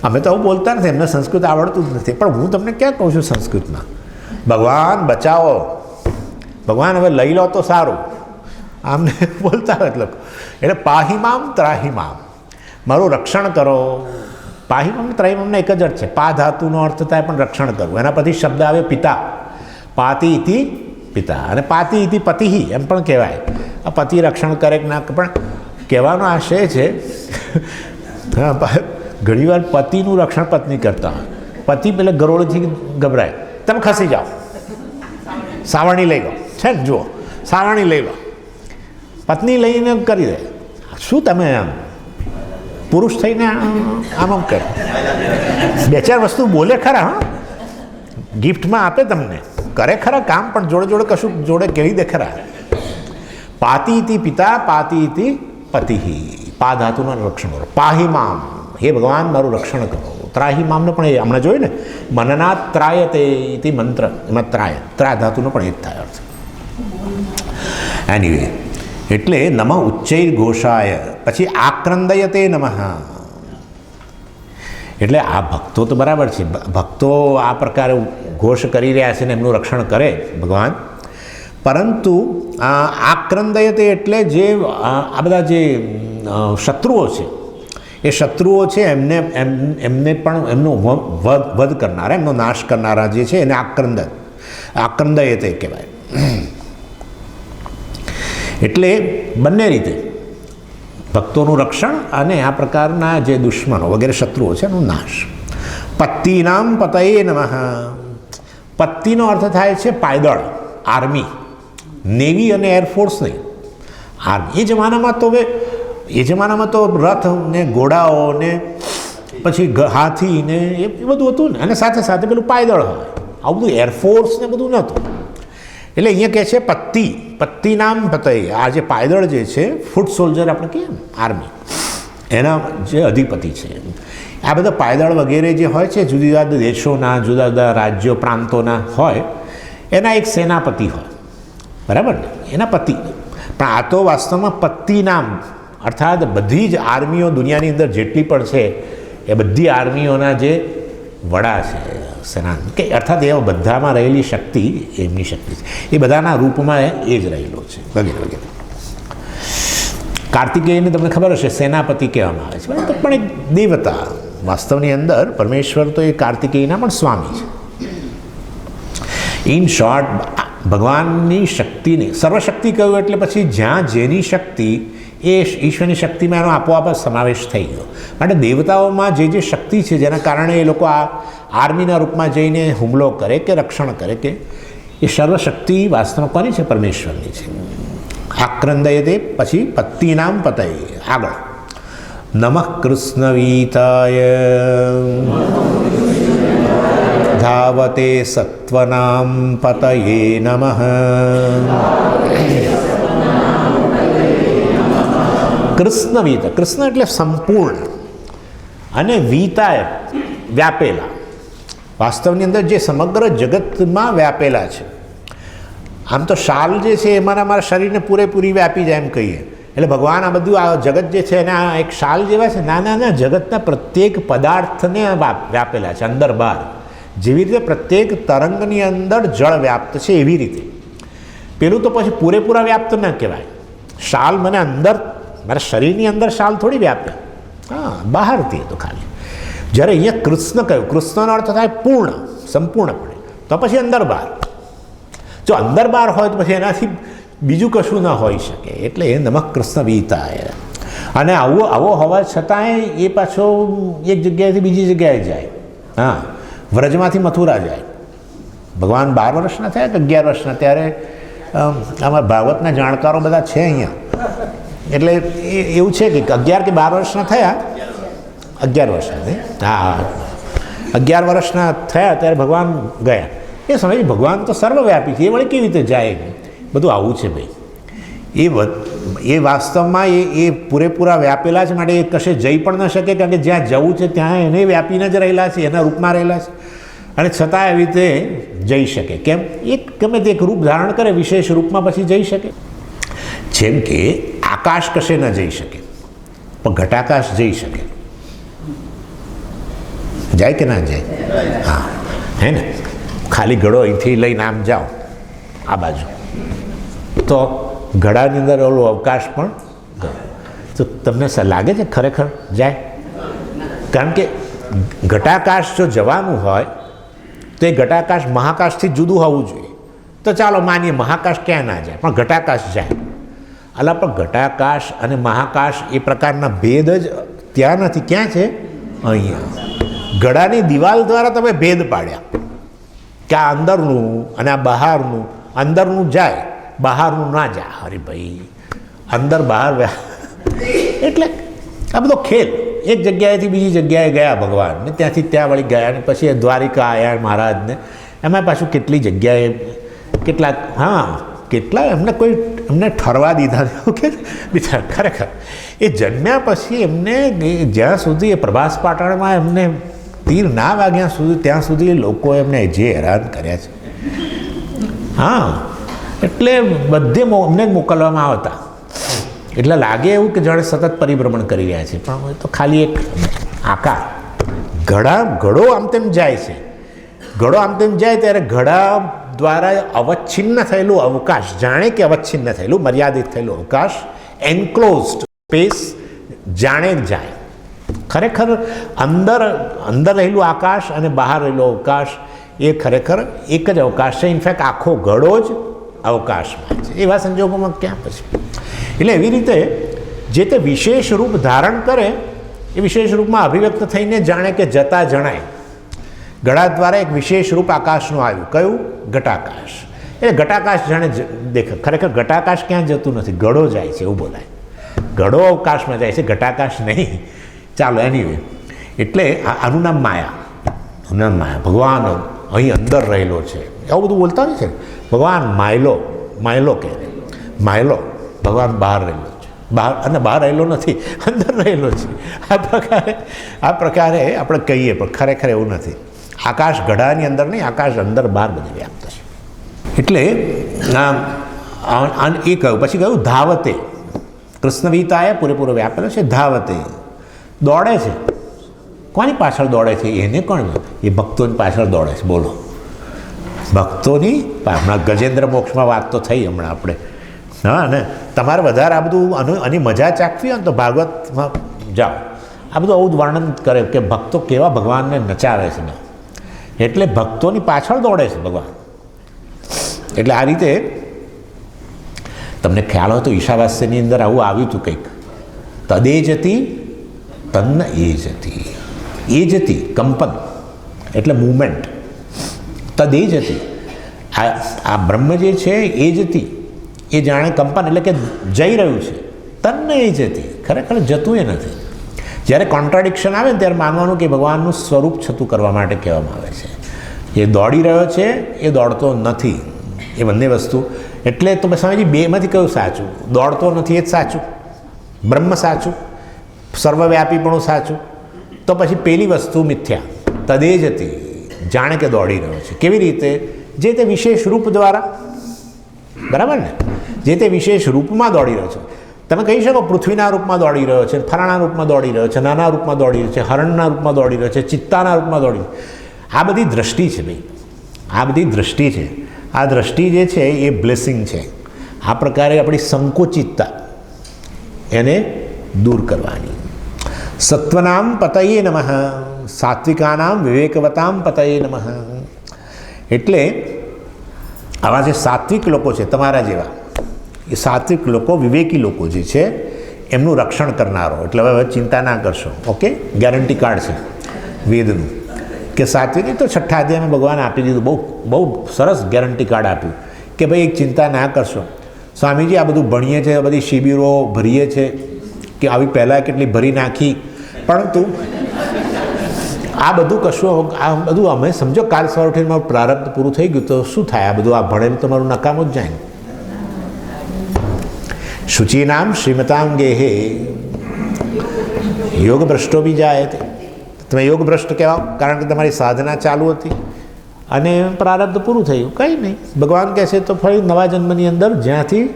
અમે તો આવું બોલતા નથી, એમને સંસ્કૃત આવડતું જ નથી. પણ હું તમને ક્યાં કહું છું સંસ્કૃતમાં ભગવાન બચાવો, ભગવાન હવે લઈ લો તો સારું, આમને બોલતા હોય લોકો. એટલે પાહી મામ, ત્રાહી મામ, મારું રક્ષણ કરો. પાહી મામ ત્રાહી મામના એક જ અર્થ છે. પા ધાતુનો અર્થ થાય પણ રક્ષણ કરવું. એના પછી શબ્દ આવે પિતા, પાતિ ઇતિ પિતા, અને પાતિ ઇતિ પતિહી એમ પણ કહેવાય. આ પતિ રક્ષણ કરે કે ના, પણ કહેવાનો આશય છે હા, ઘણીવાર પતિનું રક્ષણ પત્ની કરતા હોય. પતિ પેલા ગરોળથી ગભરાય, તમે ખસી જાઓ, સાવરણી લઈ લો છે ને, જુઓ સાવરણી લઈ લો, પત્ની લઈને કરી દે. શું તમે આમ પુરુષ થઈને આમ કરે? બે ચાર વસ્તુ બોલે ખરા, હા, ગિફ્ટમાં આપે તમને, કરે ખરા કામ, પણ જોડે જોડે કશું જોડે કહી દે ખરા. પાતિ ઇતિ પિતા, પાતિ ઇતિ પતિહી, પા ધાતુના રક્ષણ કરો. પાહી મામ, હે ભગવાન મારું રક્ષણ કરો. ત્રાહી મામનો પણ એ હમણાં જોયું ને, મનના ત્રાય તે ઇતિ મંત્ર, એમાં ત્રાય, ત્રા ધાતુનો પણ એ જ થાય અર્થ. એનીવે, એટલે નમઃ ઉચ્ચૈર ઘોષાય. પછી આક્રંદયતે નમઃ. એટલે આ ભક્તો તો બરાબર છે, ભક્તો આ પ્રકારે ઘોષ કરી રહ્યા છે ને એમનું રક્ષણ કરે ભગવાન. પરંતુ આક્રંદયતે એટલે જે આ બધા જે શત્રુઓ છે, એ શત્રુઓ છે એમને પણ એમનો વધ કરનારા, એમનો નાશ કરનારા જે છે એને આક્રંદયતે કહેવાય. એટલે બંને રીતે ભક્તોનું રક્ષણ અને આ પ્રકારના જે દુશ્મનો વગેરે શત્રુઓ છે એનો નાશ. પત્તીનામ પતયે નમઃ. પત્તીનો અર્થ થાય છે પાયદળ, આર્મી, નેવી અને એરફોર્સ નહીં, આર્મી. એ જમાનામાં તો રથ ને ઘોડાઓ ને પછી હાથી ને એ બધું હતું ને, અને સાથે સાથે પેલું પાયદળ હોય, આવું બધું એરફોર્સ ને બધું નહોતું. એટલે અહીંયા કહે છે પત્તી નામ પતય. આ જે પાયદળ જે છે, ફૂટ સોલ્જર આપણે કહીએ ને, આર્મી, એના જે અધિપતિ છે. આ બધા પાયદળ વગેરે જે હોય છે, જુદા જુદા દેશોના, જુદા જુદા રાજ્યો પ્રાંતોના હોય, એના એક સેનાપતિ હોય, બરાબર ને, એના પતિ. પણ આ તો વાસ્તવમાં પત્તી નામ, અર્થાત બધી જ આર્મીઓ દુનિયાની અંદર જેટલી પણ છે એ બધી આર્મીઓના જે વડા છે, સેના કે અર્થાત એ બધામાં રહેલી શક્તિ એમની શક્તિ છે, એ બધાના રૂપમાં એ જ રહેલો છે, વગેરે વગેરે. કાર્તિકેયને તમને ખબર હશે સેનાપતિ કહેવામાં આવે છે, બરાબર, પણ એક દેવતા. વાસ્તવની અંદર પરમેશ્વર તો એ કાર્તિકેયના પણ સ્વામી છે. ઇન શોર્ટ, ભગવાનની શક્તિને સર્વશક્તિ કહ્યું એટલે પછી જ્યાં જેની શક્તિ એ ઈશ્વરની શક્તિમાં એનો આપોઆપ સમાવેશ થઈ ગયો. માટે દેવતાઓમાં જે શક્તિ છે, જેના કારણે એ લોકો આ આર્મીના રૂપમાં જઈને હુમલો કરે કે રક્ષણ કરે, કે એ સર્વશક્તિ વાસ્તવમાં કોની છે? પરમેશ્વરની છે. આક્રંદયતે, પછી પત્તીનામ પતય. આગળ નમઃ કૃષ્ણવીતાય ધાવતે સત્વનામ પતયે નમઃ. કૃષ્ણવીત, કૃષ્ણ એટલે સંપૂર્ણ, અને વીતાય વ્યાપેલા. વાસ્તવની અંદર જે સમગ્ર જગતમાં વ્યાપેલા છે. આમ તો શાલ જે છે એમાં અમારા શરીરને પૂરેપૂરી વ્યાપી જાય એમ કહીએ. એટલે ભગવાન આ બધું આ જગત જે છે એના એક શાલ જેવા છે, નાના જગતના પ્રત્યેક પદાર્થને વ્યાપેલા છે, અંદર બહાર. જેવી રીતે પ્રત્યેક તરંગની અંદર જળ વ્યાપ્ત છે, એવી રીતે પેલું તો પછી પૂરેપૂરા વ્યાપ્ત ન કહેવાય. શાલ મને અંદર, મારા શરીરની અંદર શાલ થોડી વ્યાપે, હા, બહારથી તો ખાલી. જ્યારે અહીંયા કૃષ્ણ કહ્યું, કૃષ્ણનો અર્થ થાય પૂર્ણ, સંપૂર્ણપણે, તો પછી અંદર બહાર. જો અંદર બહાર હોય તો પછી એનાથી બીજું કશું ન હોઈ શકે. એટલે એ નમઃ કૃષ્ણ વીતાય. અને આવો હોવા છતાંય એ પાછો એક જગ્યાએથી બીજી જગ્યાએ જાય. હા, વ્રજમાંથી મથુરા જાય. ભગવાન 12 વર્ષના થયા કે 11 વર્ષના, ત્યારે આમાં ભાગવતના જાણકારો બધા છે અહીંયા. એટલે એવું છે કે 11 કે 12 વર્ષના થયા, 11 વર્ષના, હા, 11 વર્ષના થયા ત્યારે ભગવાન ગયા. એ સમયે ભગવાન તો સર્વવ્યાપી છે, એ વળી કેવી રીતે જાય? બધું આવું છે ભાઈ. એ વાસ્તવમાં એ પૂરેપૂરા વ્યાપેલા છે, માટે એ કશે જઈ પણ ન શકે, કારણ કે જ્યાં જવું છે ત્યાં એને વ્યાપીને જ રહેલા છે, એના રૂપમાં રહેલા છે, અને છતાં એવી રીતે જઈ શકે. કેમ? એક ગમે તે એક રૂપ ધારણ કરે, વિશેષ રૂપમાં પછી જઈ શકે. જેમ કે આકાશ કશે ન જઈ શકે, પણ ઘટાકાશ જઈ શકે. જાય કે ના જાય? હા, હે ને? ખાલી ઘડો અહીંથી લઈને આમ જાઓ આ બાજુ, તો ઘડાની અંદર ઓલો અવકાશ પણ ગયો. તો તમને લાગે છે ખરેખર જાય? કારણ કે ઘટાકાશ જો જવાનું હોય તો એ ઘટાકાશ મહાકાશથી જુદું હોવું જોઈએ. તો ચાલો માનીએ મહાકાશ ક્યાં ના જાય, પણ ઘટાકાશ જાય. અલા, પણ ઘટાકાશ અને મહાકાશ એ પ્રકારના ભેદ જ ત્યાં નથી. ક્યાં છે? અહીંયા. ઘડાની દિવાલ દ્વારા તમે ભેદ પાડ્યા કે આ અંદરનું અને આ બહારનું. અંદરનું જાય, બહારનું ના જાય. અરે ભાઈ, અંદર બહાર એટલે આ બધો ખેલ. એક જગ્યાએથી બીજી જગ્યાએ ગયા ભગવાન, ને ત્યાંથી ત્યાં વળી ગયા, ને પછી દ્વારિકા આવ્યા મહારાજને. એમાં પાછું કેટલી જગ્યાએ કેટલાક, હા, કેટલા એમને ઠરવા દીધા કે બિચારા. ખરેખર એ જન્મ્યા પછી એમને જ્યાં સુધી એ પ્રભાસ પાટણમાં એમને તીર ના વાગ્યા સુધી, ત્યાં સુધી લોકો એમને જે હેરાન કર્યા છે. હા, એટલે બધે અમને મોકલવામાં આવતા. એટલે લાગે એવું કે જાણે સતત પરિભ્રમણ કરી રહ્યા છે, પણ તો ખાલી એક આકાર. ઘડો આમ તેમ જાય છે. ઘડો આમ તેમ જાય ત્યારે ઘડા દ્વારા અવચ્છિન્ન થયેલું અવકાશ, જાણે કે અવચ્છિન્ન થયેલું મર્યાદિત થયેલું અવકાશ, એન્ક્લોઝડ સ્પેસ જાણે જાય. ખરેખર અંદર રહેલું આકાશ અને બહાર રહેલો અવકાશ એ ખરેખર એક જ અવકાશ છે. ઇનફેક્ટ આખો ઘડો જ અવકાશમાં છે. એવા સંજોગોમાં ક્યાં પછી? એટલે એવી રીતે જે તે વિશેષ રૂપ ધારણ કરે એ વિશેષ રૂપમાં અભિવ્યક્ત થઈને જાણે કે જતા જણાય. ઘડા દ્વારા એક વિશેષ રૂપ આકાશનું આવ્યું. કયું? ઘટાકાશ. એટલે ઘટાકાશ જાણે દેખે. ખરેખર ઘટાકાશ ક્યાં જતું નથી, ઘડો જાય છે એવું બોલાય. ઘડો અવકાશમાં જાય છે, ઘટાકાશ નહીં. ચાલો, એનીવે એટલે આનું નામ માયા, આનું નામ માયા. ભગવાન અહીં અંદર રહેલો છે એવું બધું બોલતા હોય છે. ભગવાન માયલો કહે, માયલો ભગવાન બહાર રહેલો છે, બહાર રહેલો નથી, અંદર રહેલો છે. આ પ્રકારે આપણે કહીએ પણ ખરેખર એવું નથી. આકાશ ગઢાની અંદર નહીં, આકાશ અંદર બહાર બધી વ્યાપ્ત છે. એટલે એ કહ્યું. પછી કહ્યું ધાવતે, કૃષ્ણવીતાએ પૂરેપૂરો વ્યાપેલો છે. ધાવતે દોડે છે. કોની પાછળ દોડે છે? એને કોણ? એ ભક્તોની પાછળ દોડે છે. બોલો, ભક્તોની. હમણાં ગજેન્દ્ર મોક્ષમાં વાત તો થઈ હમણાં આપણે. હા, ને તમારે વધારે આ બધું આની મજા ચાખવી હોય ને તો ભાગવતમાં જાઓ. આ બધું આવું જ વર્ણન કરે કે ભક્તો કેવા ભગવાનને નચાવે છે ને, એટલે ભક્તોની પાછળ દોડે છે ભગવાન. એટલે આ રીતે તમને ખ્યાલ હોય તો ઈશાવાસ્યની અંદર આવું આવ્યું હતું કંઈક. તદે જતી તન્ન એ જતી. એ જતી કંપન એટલે મૂવમેન્ટ. તદે જતી આ બ્રહ્મ જે છે એ જતી, એ જાણે કંપન એટલે કે જઈ રહ્યું છે. તન્ન એ જતી, ખરેખર જતું એ નથી. જ્યારે કોન્ટ્રાડિક્શન આવે ને ત્યારે માનવાનું કે ભગવાનનું સ્વરૂપ છતું કરવા માટે કહેવામાં આવે છે. એ દોડી રહ્યો છે, એ દોડતો નથી. એ બંને વસ્તુ. એટલે તો સ્વામીજી બેમાંથી કયું સાચું? દોડતો નથી એ જ સાચું, બ્રહ્મ સાચું, સર્વવ્યાપીપણું સાચું. તો પછી પેલી વસ્તુ મિથ્યા. તદે જતી જાણે કે દોડી રહ્યો છે. કેવી રીતે? જે તે વિશેષ રૂપ દ્વારા. બરાબર ને? જે તે વિશેષ રૂપમાં દોડી રહ્યો છે. તમે કહી શકો પૃથ્વીના રૂપમાં દોડી રહ્યો છે, ફલાણા રૂપમાં દોડી રહ્યો છે, નાના રૂપમાં દોડી રહ્યો છે, હરણના રૂપમાં દોડી રહ્યો છે, ચિત્તાના રૂપમાં દોડી રહ્યો છે. આ બધી દ્રષ્ટિ છે ભાઈ, આ બધી દ્રષ્ટિ છે. આ દ્રષ્ટિ જે છે એ બ્લેસિંગ છે. આ પ્રકારે આપણી સંકુચિતતા એને દૂર કરવાની. સત્વનામ પતયે નમઃ, સાત્વિકાનામ વિવેકવતામ પતયે નમઃ. એટલે આવા જે સાત્વિક લોકો છે તમારા જેવા, એ સાત્વિક લોકો, વિવેકી લોકો જે છે એમનું રક્ષણ કરનારો. એટલે હવે ચિંતા ના કરશો. ઓકે, ગેરંટી કાર્ડ છે વેદનું કે સાત્વિક. તો છઠ્ઠા અધ્યાયમાં ભગવાન આપી દીધું, બહુ સરસ ગેરંટી કાર્ડ આપ્યું કે ભાઈ એક ચિંતા ના કરશો. સ્વામીજી આ બધું ભણીએ છીએ, બધી શિબિરો ભરીએ છીએ કે આવી પહેલાં કેટલી ભરી નાખી, પરંતુ આ બધું કશું, આ બધું અમે સમજો કાલ સવાર ઉઠીને મારું પ્રારબ્ધ પૂરું થઈ ગયું તો શું થાય? આ બધું આ ભણેલું તમારું નકામું જ જાય ને. શુચિનામ શ્રીમતામ ગેહે યોગ ભ્રષ્ટો બી જાય. તમે યોગ ભ્રષ્ટ કહેવાઓ કારણ કે તમારી સાધના ચાલુ હતી અને પ્રારબ્ધ પૂરું થયું. કંઈ નહીં, ભગવાન કહે છે તો ફરી નવા જન્મની અંદર જ્યાંથી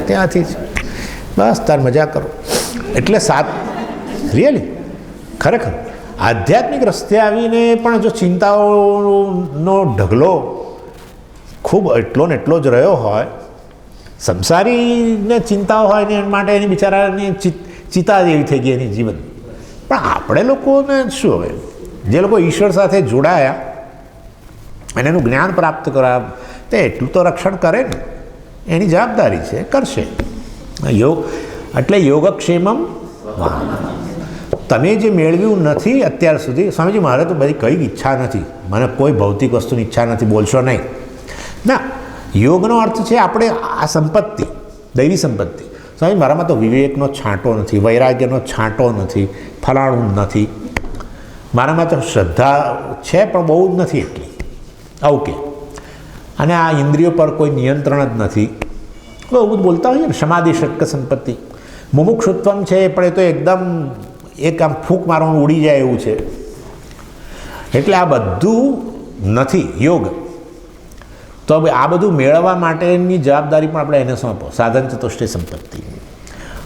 ત્યાંથી જ બસ તાર મજા કરો. એટલે રિયલી ખરેખર આધ્યાત્મિક રસ્તે આવીને પણ જો ચિંતાઓનો ઢગલો ખૂબ એટલો ને એટલો જ રહ્યો હોય, સંસારીને ચિંતાઓ હોય ને એના માટે એની બિચારાની ચિતા જેવી થઈ ગઈ એની જીવન. પણ આપણે લોકોને શું, હવે જે લોકો ઈશ્વર સાથે જોડાયા અને એનું જ્ઞાન પ્રાપ્ત કરાવ તે એટલું તો રક્ષણ કરે ને, એની જવાબદારી છે, કરશે. યોગ એટલે યોગક્ષેમમ. તમે જે મેળવ્યું નથી અત્યાર સુધી, સ્વામીજી મારે તો બધી કઈ ઈચ્છા નથી, મને કોઈ ભૌતિક વસ્તુની ઈચ્છા નથી, બોલશો નહીં ના. યોગનો અર્થ છે આપણે આ સંપત્તિ, દૈવી સંપત્તિ. સ્વામી મારામાં તો વિવેકનો છાંટો નથી, વૈરાગ્યનો છાંટો નથી, ફલાણું નથી. મારામાં તો શ્રદ્ધા છે પણ બહુ જ નથી એટલી, ઓકે. અને આ ઇન્દ્રિયો પર કોઈ નિયંત્રણ જ નથી. એવું બોલતા હોઈએ ને, સમાધિ ષટ્ક સંપત્તિ. મુમુક્ષુત્વમ છે પણ એ તો એકદમ એક આમ ફૂંક મારવાનું ઉડી જાય એવું છે. એટલે આ બધું નથી યોગ. તો હવે આ બધું મેળવવા માટેની જવાબદારી પણ આપણે એને સોંપો, સાધન ચતુષ્ટય સંપત્તિ.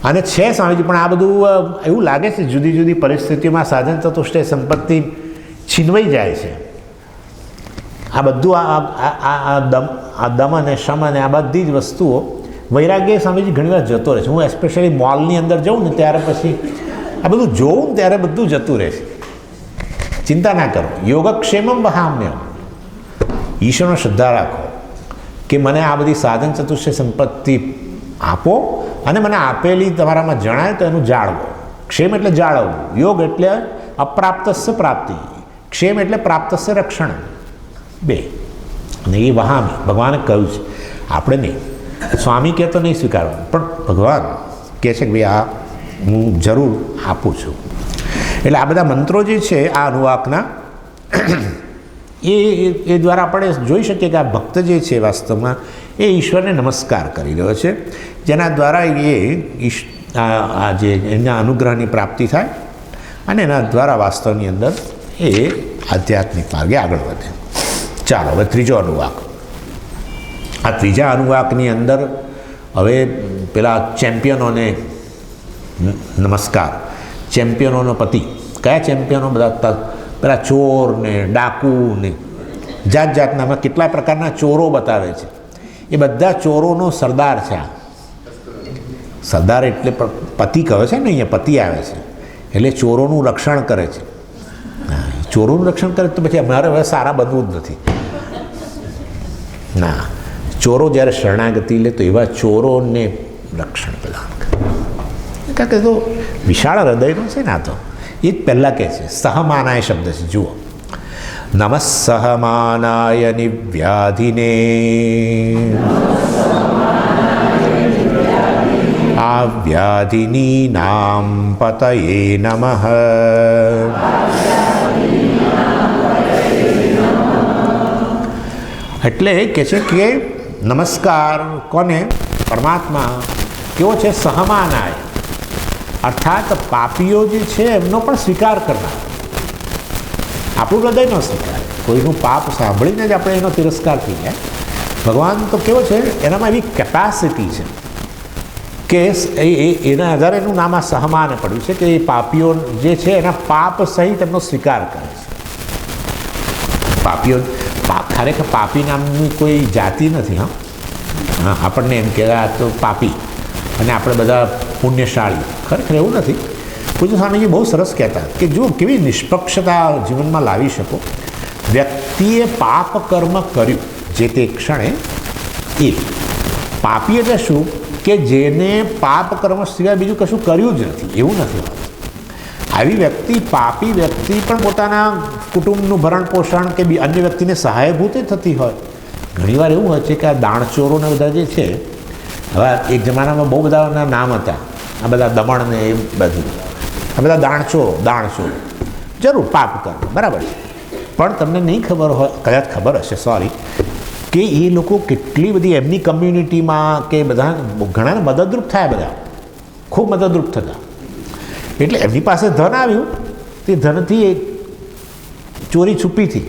અને છે સ્વામીજી પણ આ બધું એવું લાગે છે જુદી જુદી પરિસ્થિતિમાં સાધન ચતુષ્ટય સંપત્તિ છીનવાઈ જાય છે. આ બધું આ દમ અને શમ અને આ બધી જ વસ્તુઓ, વૈરાગ્ય સ્વામીજી ઘણીવાર જતો રહે છે. હું એસ્પેશિયલી મોલની અંદર જાઉં ને ત્યારે પછી આ બધું જોઉં ને ત્યારે બધું જતું રહે છે. ચિંતા ના કરો, યોગક્ષેમમ વહામ્ય. ઈશ્વરનો શ્રદ્ધા રાખો કે મને આ બધી સાધન ચતુષ્ટય સંપત્તિ આપો અને મને આપેલી તમારામાં જણાય તો એનું જાળવો. ક્ષેમ એટલે જાળવવું, યોગ એટલે અપ્રાપ્તસ્ય પ્રાપ્તિ, ક્ષેમ એટલે પ્રાપ્તસ્ય રક્ષણ. બે. અને એ વહામી ભગવાને કહ્યું છે, આપણે નહીં. સ્વામી કહે તો નહીં સ્વીકારવાનું, પણ ભગવાન કહે છે કે ભાઈ આ હું જરૂર આપું છું. એટલે આ બધા મંત્રો જે છે આ અનુવાકના એ દ્વારા આપણે જોઈ શકીએ કે આ ભક્ત જે છે વાસ્તવમાં એ ઈશ્વરને નમસ્કાર કરી રહ્યો છે, જેના દ્વારા એ આ જે એના અનુગ્રહની પ્રાપ્તિ થાય અને એના દ્વારા વાસ્તવની અંદર એ આધ્યાત્મિક માર્ગે આગળ વધે. ચાલો હવે ત્રીજો અનુવાક. આ ત્રીજા અનુવાકની અંદર હવે પેલા ચેમ્પિયનોને નમસ્કાર. ચેમ્પિયનોનો પતિ. કયા ચેમ્પિયનો? બધા પેલા ચોર ને ડાકુ ને જાત જાતના કેટલા પ્રકારના ચોરો બતાવે છે. એ બધા ચોરોનો સરદાર છે. આ સરદાર એટલે પતિ કહે છે ને, અહીંયા પતિ આવે છે એટલે ચોરોનું રક્ષણ કરે છે. ચોરોનું રક્ષણ કરે તો પછી અમારે હવે સારા બનવું જ નથી ના. ચોરો જ્યારે શરણાગતિ લે તો એવા ચોરોને રક્ષણ પ્રદાન કરે. કારણ કે તો વિશાળ હૃદયનો છે ને. આ તો એ જ પહેલાં કહે છે. સહમાનાય શબ્દ છે, જુઓ. નમઃ સહમાનાય નિવ્યાધિને આવ્યાધિની નામ પતયે નમઃ. એટલે કે છે કે નમસ્કાર કોને? પરમાત્મા. કેવો છે? સહમાનાય, અર્થાત પાપીઓ જે છે એમનો પણ સ્વીકાર કરનાર. આપણું હૃદય ન સ્વીકાર, કોઈનું પાપ સાંભળીને જ આપણે એનો તિરસ્કાર થઈ જાય. ભગવાન તો કેવો છે, એનામાં એવી કેપેસિટી છે કે એના આધારે એનું નામ આ સહમાને પડ્યું છે કે એ પાપીઓ જે છે એના પાપ સહિત એમનો સ્વીકાર કરે છે. પાપીઓ ખરેખર પાપી નામની કોઈ જાતિ નથી. હા, આપણને એમ કે આ તો પાપી અને આપણે બધા પુણ્યશાળી. ખરેખર એવું નથી. પૂજ્ય સ્વામીજી બહુ સરસ કહેતા કે જો કેવી નિષ્પક્ષતા જીવનમાં લાવી શકો. વ્યક્તિએ પાપ કર્મ કર્યું જે તે ક્ષણે, એ પાપી એટલે શું કે જેને પાપ કર્મ સિવાય બીજું કશું કર્યું જ નથી, એવું નથી હોતું. આવી વ્યક્તિ, પાપી વ્યક્તિ પણ પોતાના કુટુંબનું ભરણ પોષણ કે અન્ય વ્યક્તિને સહાયભૂત થતી હોય. ઘણીવાર એવું હોય છે કે આ દાણચોરોને બધા જે છે, હવે એક જમાનામાં બહુ બધાના નામ હતા, આ બધા દમણ ને એ બધું, આ બધા દાણચોરો જરૂર પાપ કર્મ બરાબર છે. પણ તમને નહીં ખબર હોય, કદાચ ખબર હશે, સોરી, કે એ લોકો કેટલી બધી એમની કમ્યુનિટીમાં કે બધા ઘણાને મદદરૂપ થયા, બધા ખૂબ મદદરૂપ થતા. એટલે એમની પાસે ધન આવ્યું, તે ધનથી એક ચોરી છુપીથી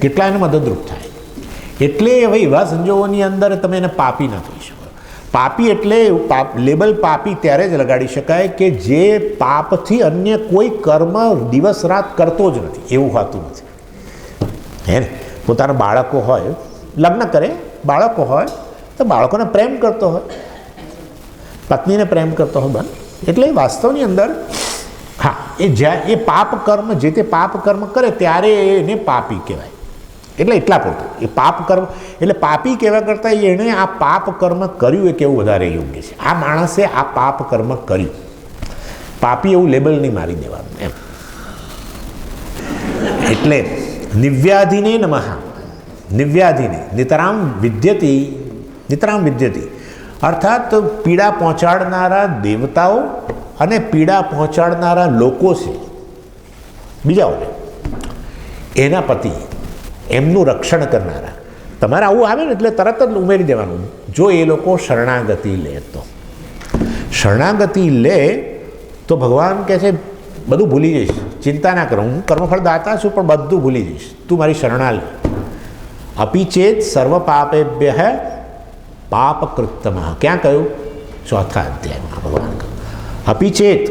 કેટલા એને મદદરૂપ થાય. એટલે હવે એવા સંજોગોની અંદર તમે એને પાપી ન કહી શકો. પાપી એટલે લેબલ પાપી ત્યારે જ લગાડી શકાય કે જે પાપથી અન્ય કોઈ કર્મ દિવસ રાત કરતો જ નથી, એવું હોતું નથી. હે ને? પોતાના બાળકો હોય, લગ્ન કરે, બાળકો હોય તો બાળકોને પ્રેમ કરતો હોય, પત્નીને પ્રેમ કરતો હોય, બન. એટલે વાસ્તવની અંદર હા, એ પાપ કર્મ, જે તે પાપ કર્મ કરે ત્યારે એને પાપી કહેવાય. એટલે એટલા પૂરતું એ પાપ કર્મ એટલે પાપી કહેવા કરતાં એણે આ પાપ કર્મ કર્યું એ કેવું વધારે યોગ્ય છે. આ માણસે આ પાપ કર્મ કર્યું, પાપી એવું લેબલ નહીં મારી દેવાનું એમ. એટલે નિવ્યાધિને નમઃ. નિવ્યાધિને નિતરામ વિદ્યતિ અર્થાત પીડા પહોંચાડનારા દેવતાઓ અને પીડા પહોંચાડનારા લોકો છે બીજાઓને, એના પતિ, એમનું રક્ષણ કરનારા. તમારે આવું આવે ને એટલે તરત જ ઉમેરી દેવાનું, જો એ લોકો શરણાગતિ લે તો. શરણાગતિ લે તો ભગવાન કહે છે બધું ભૂલી જઈશ, ચિંતા ના કરો, હું કર્મફળ દાતા છું પણ બધું ભૂલી જઈશ, તું મારી શરણા લે. અપિચેત સર્વ પાપેભ્ય પાપ કૃત્તમઃ. ક્યાં કહ્યું? ચોથા અધ્યાયમાં ભગવાન કહ્યું અપિચેત.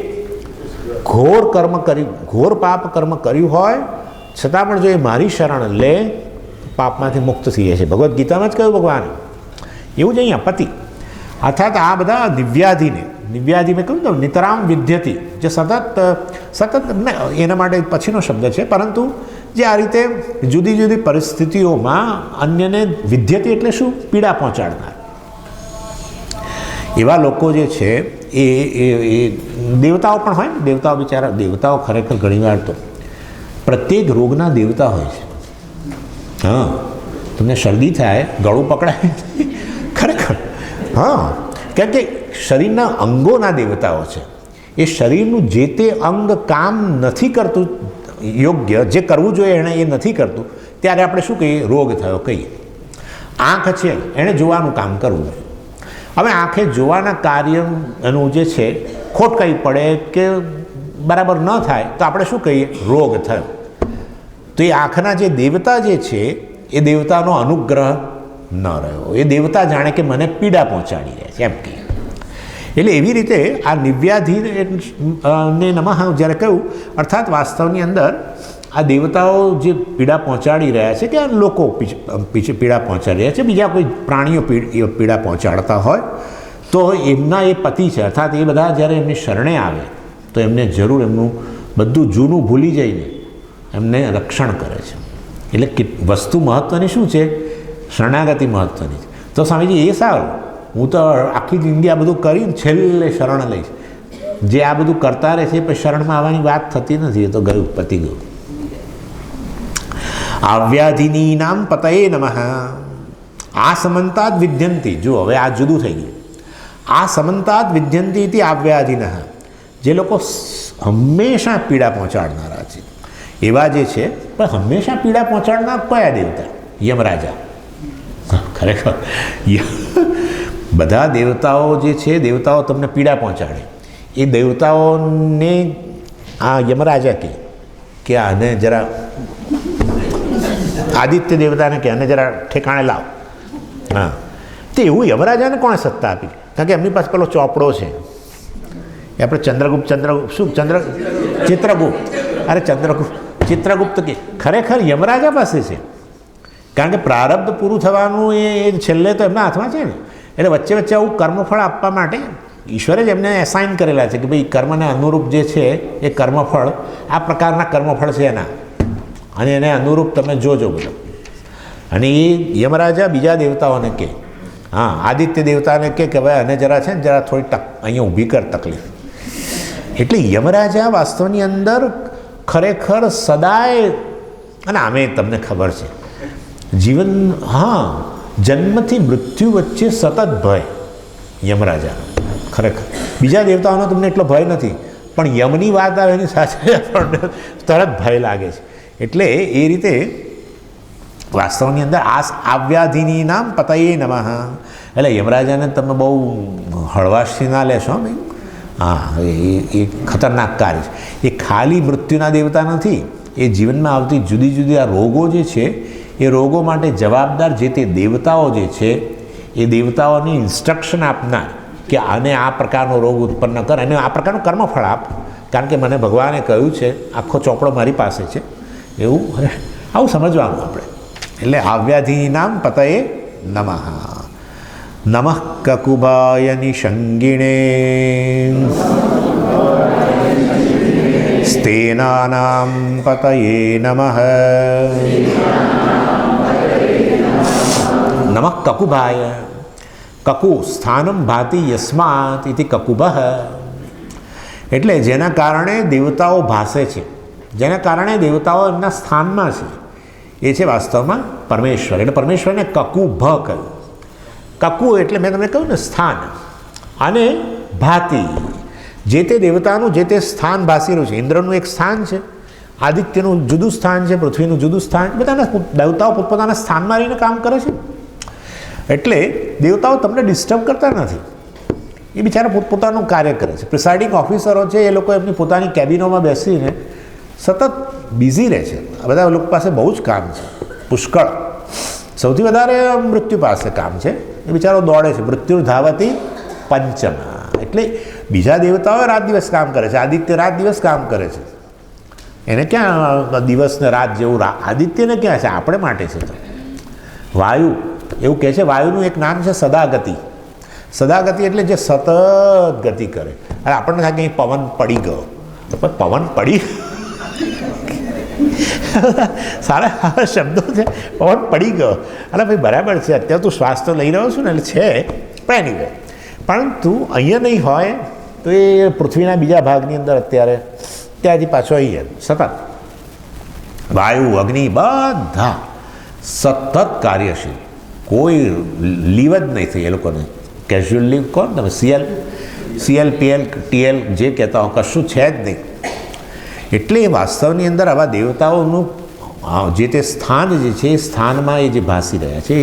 ઘોર કર્મ કર્યું, ઘોર પાપ કર્મ કર્યું હોય છતાં પણ જો એ મારી શરણ લે પાપમાંથી મુક્ત થઈ જાય છે. ભગવદ્ ગીતામાં જ કહ્યું ભગવાન. એવું જ અહીંયા પતિ અર્થાત આ બધા દિવ્યાધિને, દિવ્યાધિ મેં કહ્યું તો નિતરામ વિદ્યતિ, જે સતત એના માટે પછીનો શબ્દ છે, પરંતુ જે આ રીતે જુદી જુદી પરિસ્થિતિઓમાં અન્યને વિદ્યતિ એટલે શું? પીડા પહોંચાડનાર. એવા લોકો જે છે એ દેવતાઓ પણ હોય ને. દેવતાઓ બિચારા, દેવતાઓ ખરેખર ઘણીવાર તો પ્રત્યેક રોગના દેવતા હોય છે. હા, તમને શરદી થાય, ગળું પકડાય, ખરેખર હા, કારણ કે શરીરના અંગોના દેવતાઓ છે. એ શરીરનું જે તે અંગ કામ નથી કરતું યોગ્ય, જે કરવું જોઈએ એણે એ નથી કરતું, ત્યારે આપણે શું કહીએ? રોગ થયો કહીએ. આંખ છે એણે જોવાનું કામ કરવું જોઈએ. હવે આંખે જોવાના કાર્યનું જે છે ખોટ કંઈ પડે કે બરાબર ન થાય તો આપણે શું કહીએ? રોગ થયો. તો એ આંખના જે દેવતા જે છે એ દેવતાનો અનુગ્રહ ન રહ્યો, એ દેવતા જાણે કે મને પીડા પહોંચાડી રહ્યા છે એમ કહીએ. એટલે એવી રીતે આ નિવ્યાધિ ને નમઃ જ્યારે કહ્યું, અર્થાત વાસ્તવની અંદર આ દેવતાઓ જે પીડા પહોંચાડી રહ્યા છે કે લોકો પીડા પહોંચાડી રહ્યા છે, બીજા કોઈ પ્રાણીઓ પીડા પહોંચાડતા હોય તો એમના એ પતિ છે, અર્થાત એ બધા જ્યારે એમની શરણે આવે તો એમને જરૂર એમનું બધું જૂનું ભૂલી જઈને એમને રક્ષણ કરે છે. એટલે વસ્તુ મહત્ત્વની શું છે? શરણાગતિ મહત્ત્વની છે. તો સ્વામીજી એ સારું, હું તો આખી જિંદગી આ બધું કરીને છેલ્લે શરણ લઈશ. જે આ બધું કરતા રહે છે પછી શરણમાં આવવાની વાત થતી નથી, એ તો ગયું, પતી ગયું. આવ્યાધિની નામ પતયે નમઃ. આ સમંતાદ વિદ્યંતી. જો હવે આ જુદું થઈ ગયું. આ સમંતાદ વિદ્યંતી ઇતિ આવ્યાધિનઃ. જે લોકો હંમેશા પીડા પહોંચાડનારા છે એવા જે છે, પણ હંમેશા પીડા પહોંચાડનાર કયા દેવતા? યમરાજા. ખરેખર બધા દેવતાઓ જે છે, દેવતાઓ તમને પીડા પહોંચાડે. એ દેવતાઓને આ યમરાજા કે આને જરા, આદિત્ય દેવતાને કે આને જરા ઠેકાણે લાવ. હા, તો એવું યમરાજાને કોણે સત્તા આપી? કારણ કે એમની પાસે પેલો ચોપડો છે. એ આપણે ચિત્રગુપ્ત. અરે ચિત્રગુપ્ત કે ખરેખર યમરાજા પાસે છે. કારણ કે પ્રારબ્ધ પૂરું થવાનું એ છેલ્લે તો એમના હાથમાં છે ને. એટલે વચ્ચે વચ્ચે આવું કર્મફળ આપવા માટે ઈશ્વરે જ એમને એસાઇન કરેલા છે કે ભાઈ કર્મને અનુરૂપ જે છે એ કર્મફળ, આ પ્રકારના કર્મફળ છે એના, અને એને અનુરૂપ તમે જોજો બધું. અને એ યમરાજા બીજા દેવતાઓને કહે, હા, આદિત્ય દેવતાને કહે કે ભાઈ અને જરા છે ને જરા થોડી અહીંયા ઊભી કર તકલીફ. એટલે યમરાજા વાસ્તવની અંદર ખરેખર સદાય, અને આમે તમને ખબર છે જીવન, હા, જન્મથી મૃત્યુ વચ્ચે સતત ભય યમરાજા. ખરેખર બીજા દેવતાઓનો તમને એટલો ભય નથી, પણ યમની વાત આવે એની સાથે આપણને તરત ભય લાગે છે. એટલે એ રીતે વાસ્તવની અંદર આ આવ્યાધિની નામ પતયે નમઃ. એટલે યમરાજાને તમે બહુ હળવાશથી ના લેશો ભાઈ. હા, એ ખતરનાક કાર્ય છે. એ ખાલી મૃત્યુના દેવતા નથી, એ જીવનમાં આવતી જુદી જુદી આ રોગો જે છે એ રોગો માટે જવાબદાર જે તે દેવતાઓ જે છે એ દેવતાઓની ઇન્સ્ટ્રક્શન આપનાર કે આને આ પ્રકારનો રોગ ઉત્પન્ન કર અને આ પ્રકારનું કર્મફળ આપ, કારણ કે મને ભગવાને કહ્યું છે, આખો ચોપડો મારી પાસે છે. એવું આવું સમજવાનું આપણે. એટલે આવ્યાધિ નામ પતયે નમઃ. નમઃ કકુબાય નિષંગિણે સ્તેનાનામ પતયે નમઃ. નમઃ કકુભાય. કકુ સ્થાનમ ભાતિ યસ્માત ઇતિ કકુભઃ. એટલે જેના કારણે દેવતાઓ ભાસે છે, જેના કારણે દેવતાઓ એમના સ્થાનમાં છે, એ છે વાસ્તવમાં પરમેશ્વર. એટલે પરમેશ્વરને કકુભ કહ્યું. કકુ એટલે મેં તમને કહ્યું ને સ્થાન, અને ભાતિ જે તે દેવતાનું જે તે સ્થાન ભાસેલું છે. ઇન્દ્રનું એક સ્થાન છે, આદિત્યનું જુદું સ્થાન છે, પૃથ્વીનું જુદું સ્થાન. બધાના દેવતાઓ પોતપોતાના સ્થાનમાં રહીને કામ કરે છે. એટલે દેવતાઓ તમને ડિસ્ટર્બ કરતા નથી, એ બિચારા પોતપોતાનું કાર્ય કરે છે. પ્રિસાઇડિંગ ઓફિસરો છે, એ લોકો એમની પોતાની કેબિનોમાં બેસીને સતત બિઝી રહે છે. આ બધા લોકો પાસે બહુ જ કામ છે, પુષ્કળ. સૌથી વધારે મૃત્યુ પાસે કામ છે, એ બિચારો દોડે છે. મૃત્યુ ધાવતી પંચમા. એટલે બીજા દેવતાઓ રાત દિવસ કામ કરે છે. આદિત્ય રાત દિવસ કામ કરે છે. એને ક્યાં દિવસ ને રાત જેવું? આદિત્યને ક્યાં છે? આપણે માટે છે. તો વાયુ એવું કહે છે, વાયુનું એક નામ છે સદાગતિ. સદાગતિ એટલે જે સતત ગતિ કરે. અને આપણને થાય કે અહીં પવન પડી ગયો, પણ પવન પડી સારા શબ્દો છે, પવન પડી ગયો. અરે ભાઈ બરાબર છે, અત્યારે તું શ્વાસ તો લઈ રહ્યો છું ને, એટલે છે, પણ એની વે. પરંતુ અહીંયા નહીં હોય તો એ પૃથ્વીના બીજા ભાગની અંદર અત્યારે ત્યાંથી પાછો અહીંયા સતત વાયુ, અગ્નિ બધા સતત કાર્યશીલ. કોઈ લીવ જ નહીં થઈ એ લોકોને. કેઝ્યુઅલ લીવ કોણ? તમે સીએલ CL PL TL જે કહેતા હો કશું છે જ નહીં. એટલે વાસ્તવની અંદર આવા દેવતાઓનું જે તે સ્થાન જે છે એ સ્થાનમાં એ જે ભાસી રહ્યા છે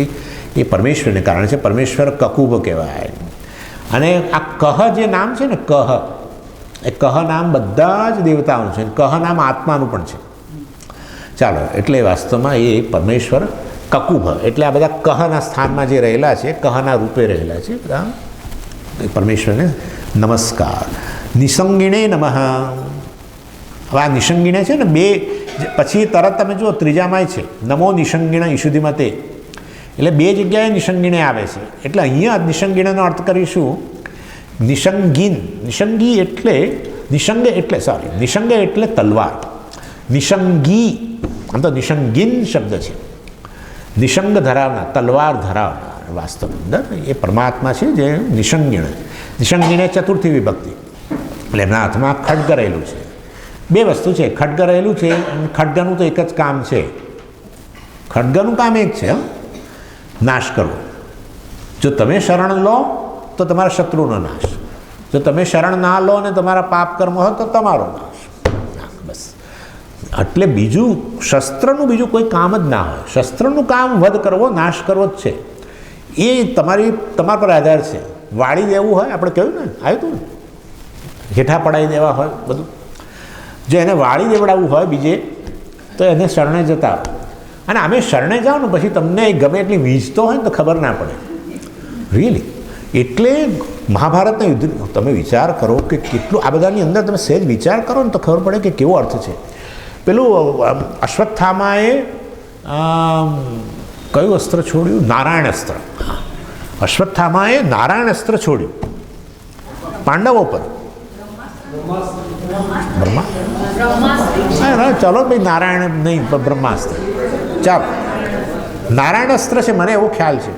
એ પરમેશ્વરને કારણે છે. પરમેશ્વર કકુબ કહેવાય. અને આ કહ જે નામ છે ને કહ, એ કહ નામ બધા જ દેવતાઓનું છે. કહ નામ આત્માનું પણ છે. ચાલો, એટલે વાસ્તવમાં એ પરમેશ્વર કકુભ એટલે આ બધા કહના સ્થાનમાં જે રહેલા છે, કહના રૂપે રહેલા છે બધા એ પરમેશ્વરને નમસ્કાર. નિસંગિણે નમઃ. હવે આ નિસંગિણે છે ને બે, પછી તરત તમે જુઓ ત્રીજામાંય છે નમો નિસંગિણ ઈશુધિમતે, એટલે બે જગ્યાએ નિસંગિણે આવે છે. એટલે અહીંયા નિસંગિણનો અર્થ કરીશું નિસંગીન. નિસંગી એટલે નિસંગ એટલે તલવાર. નિસંગી આમ તો નિસંગીન શબ્દ છે. નિસંગ ધરાવનાર, તલવાર ધરાવનાર વાસ્તવની અંદર એ પરમાત્મા છે જે નિસંગિણ. નિસંગિણે ચતુર્થી વિભક્તિ, એટલે એમના હાથમાં ખડગ રહેલું છે. બે વસ્તુ છે, ખડગ રહેલું છે અને ખડગનું તો એક જ કામ છે. ખડગનું કામ એક છે, નાશ કરવો. જો તમે શરણ લો તો તમારા શત્રુનો નાશ, જો તમે શરણ ના લો અને તમારા પાપ કર્મ હોય તો તમારો નાશ. બસ. એટલે બીજું શસ્ત્રનું બીજું કોઈ કામ જ ના હોય. શસ્ત્રનું કામ વધ કરવો, નાશ કરવો જ છે. એ તમારા પર આધાર છે. વાળી દેવું હોય, આપણે કહ્યું ને, આવ્યું હતું ને, હેઠા પડાવી દેવા હોય બધું. જો એને વાળી દેવડાવવું હોય બીજે, તો એને શરણે જતા. અને અમે શરણે જાઓ ને પછી તમને ગમે એટલી વીંચતો હોય ને તો ખબર ના પડે. રિયલી. એટલે મહાભારતના યુદ્ધ તમે વિચાર કરો કે કેટલું આ બધાની અંદર તમે સહેજ વિચાર કરો ને તો ખબર પડે કે કેવો અર્થ છે. પેલું અશ્વત્થામાએ કયું અસ્ત્ર છોડ્યું? નારાયણ અસ્ત્ર. અશ્વત્થામાએ નારાયણ અસ્ત્ર છોડ્યું પાંડવો પર. બ્રહ્મા, ચલો ભાઈ, નારાયણ નહીં, બ્રહ્માસ્ત્ર. ચાલો, નારાયણ અસ્ત્ર છે, મને એવો ખ્યાલ છે.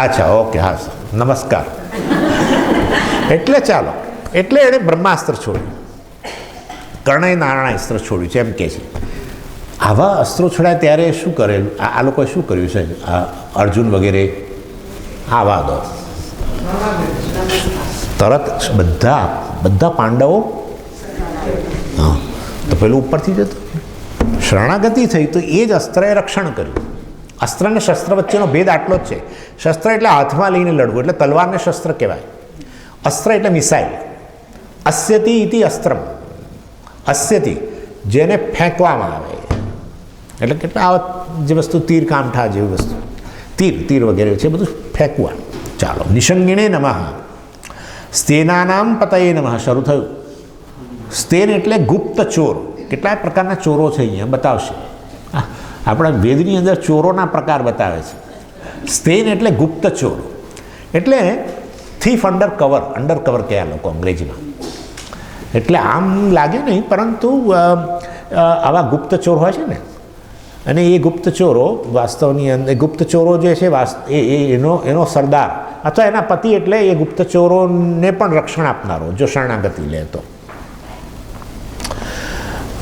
અચ્છા, ઓકે, હા સર, નમસ્કાર. એટલે ચાલો, એટલે એણે બ્રહ્માસ્ત્ર છોડ્યું, કર્ણએ નારાયણ અસ્ત્ર છોડ્યું છે એમ કહે છે. આવા અસ્ત્રો છોડ્યા ત્યારે શું કરેલું? આ લોકોએ શું કર્યું છે? આ અર્જુન વગેરે આવા દો તરત બધા પાંડવો, હા, તો પેલું ઉપરથી જતો શરણાગતિ થઈ તો એ જ અસ્ત્રએ રક્ષણ કર્યું. અસ્ત્ર અને શસ્ત્ર વચ્ચેનો ભેદ આટલો જ છે. શસ્ત્ર એટલે હાથમાં લઈને લડવું, એટલે તલવારને શસ્ત્ર કહેવાય. અસ્ત્ર એટલે મિસાઇલ. અસ્યતિ ઇતિ અસ્ત્રમ. અસ્યતિ જેને ફેંકવામાં આવે, એટલે કેટલા જે વસ્તુ તીર કામઠા જેવી વસ્તુ, તીર વગેરે છે, બધું ફેંકવાનું. ચાલો, નિસંગિણે નમઃ. સ્તેનાનામ પતયે નમઃ શરૂ થયું. સ્તેન એટલે ગુપ્ત ચોર. કેટલાય પ્રકારના ચોરો છે અહીંયા બતાવશે. આપણા વેદની અંદર ચોરોના પ્રકાર બતાવે છે. સ્તેન એટલે ગુપ્ત ચોર, એટલે થીફ અંડર કવર કહે આ લોકો અંગ્રેજીમાં. એટલે આમ લાગે નહીં, પરંતુ આવા ગુપ્ત ચોર હોય છે ને, અને એ ગુપ્ત ચોરો વાસ્તવની અંદર ગુપ્ત ચોરો જે છે એનો સરદાર અથવા એના પતિ, એટલે એ ગુપ્ત ચોરોને પણ રક્ષણ આપનારો જો શરણાગતિ લે તો.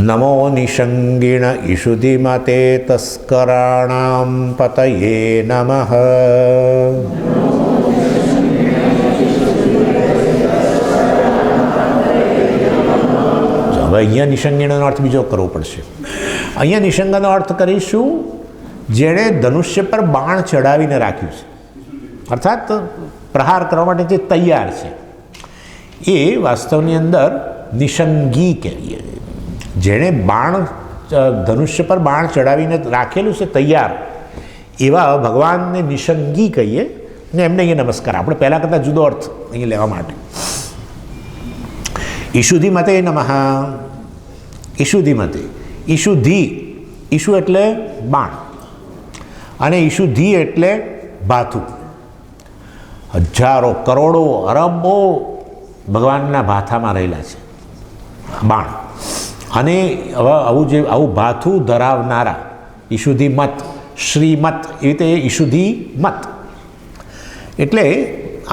નમો નિસંગિણ ઈશુધિમતે તસ્કરાણામ પતયે નમઃ. હવે અહીંયા નિસંગિણનો અર્થ બીજો કરવો પડશે. અહીંયા નિસંગનો અર્થ કરીશું જેણે ધનુષ્ય પર બાણ ચડાવીને રાખ્યું છે, અર્થાત પ્રહાર કરવા માટે જે તૈયાર છે, એ વાસ્તવની અંદર નિસંગી કહેવાય. જેણે ધનુષ્ય પર બાણ ચડાવીને રાખેલું છે તૈયાર, એવા ભગવાનને નિસંગી કહીએ ને એમને અહીંયા નમસ્કાર. આપણે પહેલાં કરતાં જુદો અર્થ અહીંયા લેવા માટે. ઈશુધિમતે નમઃ. ઈશુધિમતે, ઈશુધિ, ઈશુ એટલે બાણ અને ઈશુધિ એટલે ભાથું. હજારો, કરોડો, અરબો ભગવાનના ભાથામાં રહેલા છે બાણ. અને આવું ભાથું ધરાવનારા ઈશુધિમત, શ્રીમત, એ રીતે ઈશુધિમત એટલે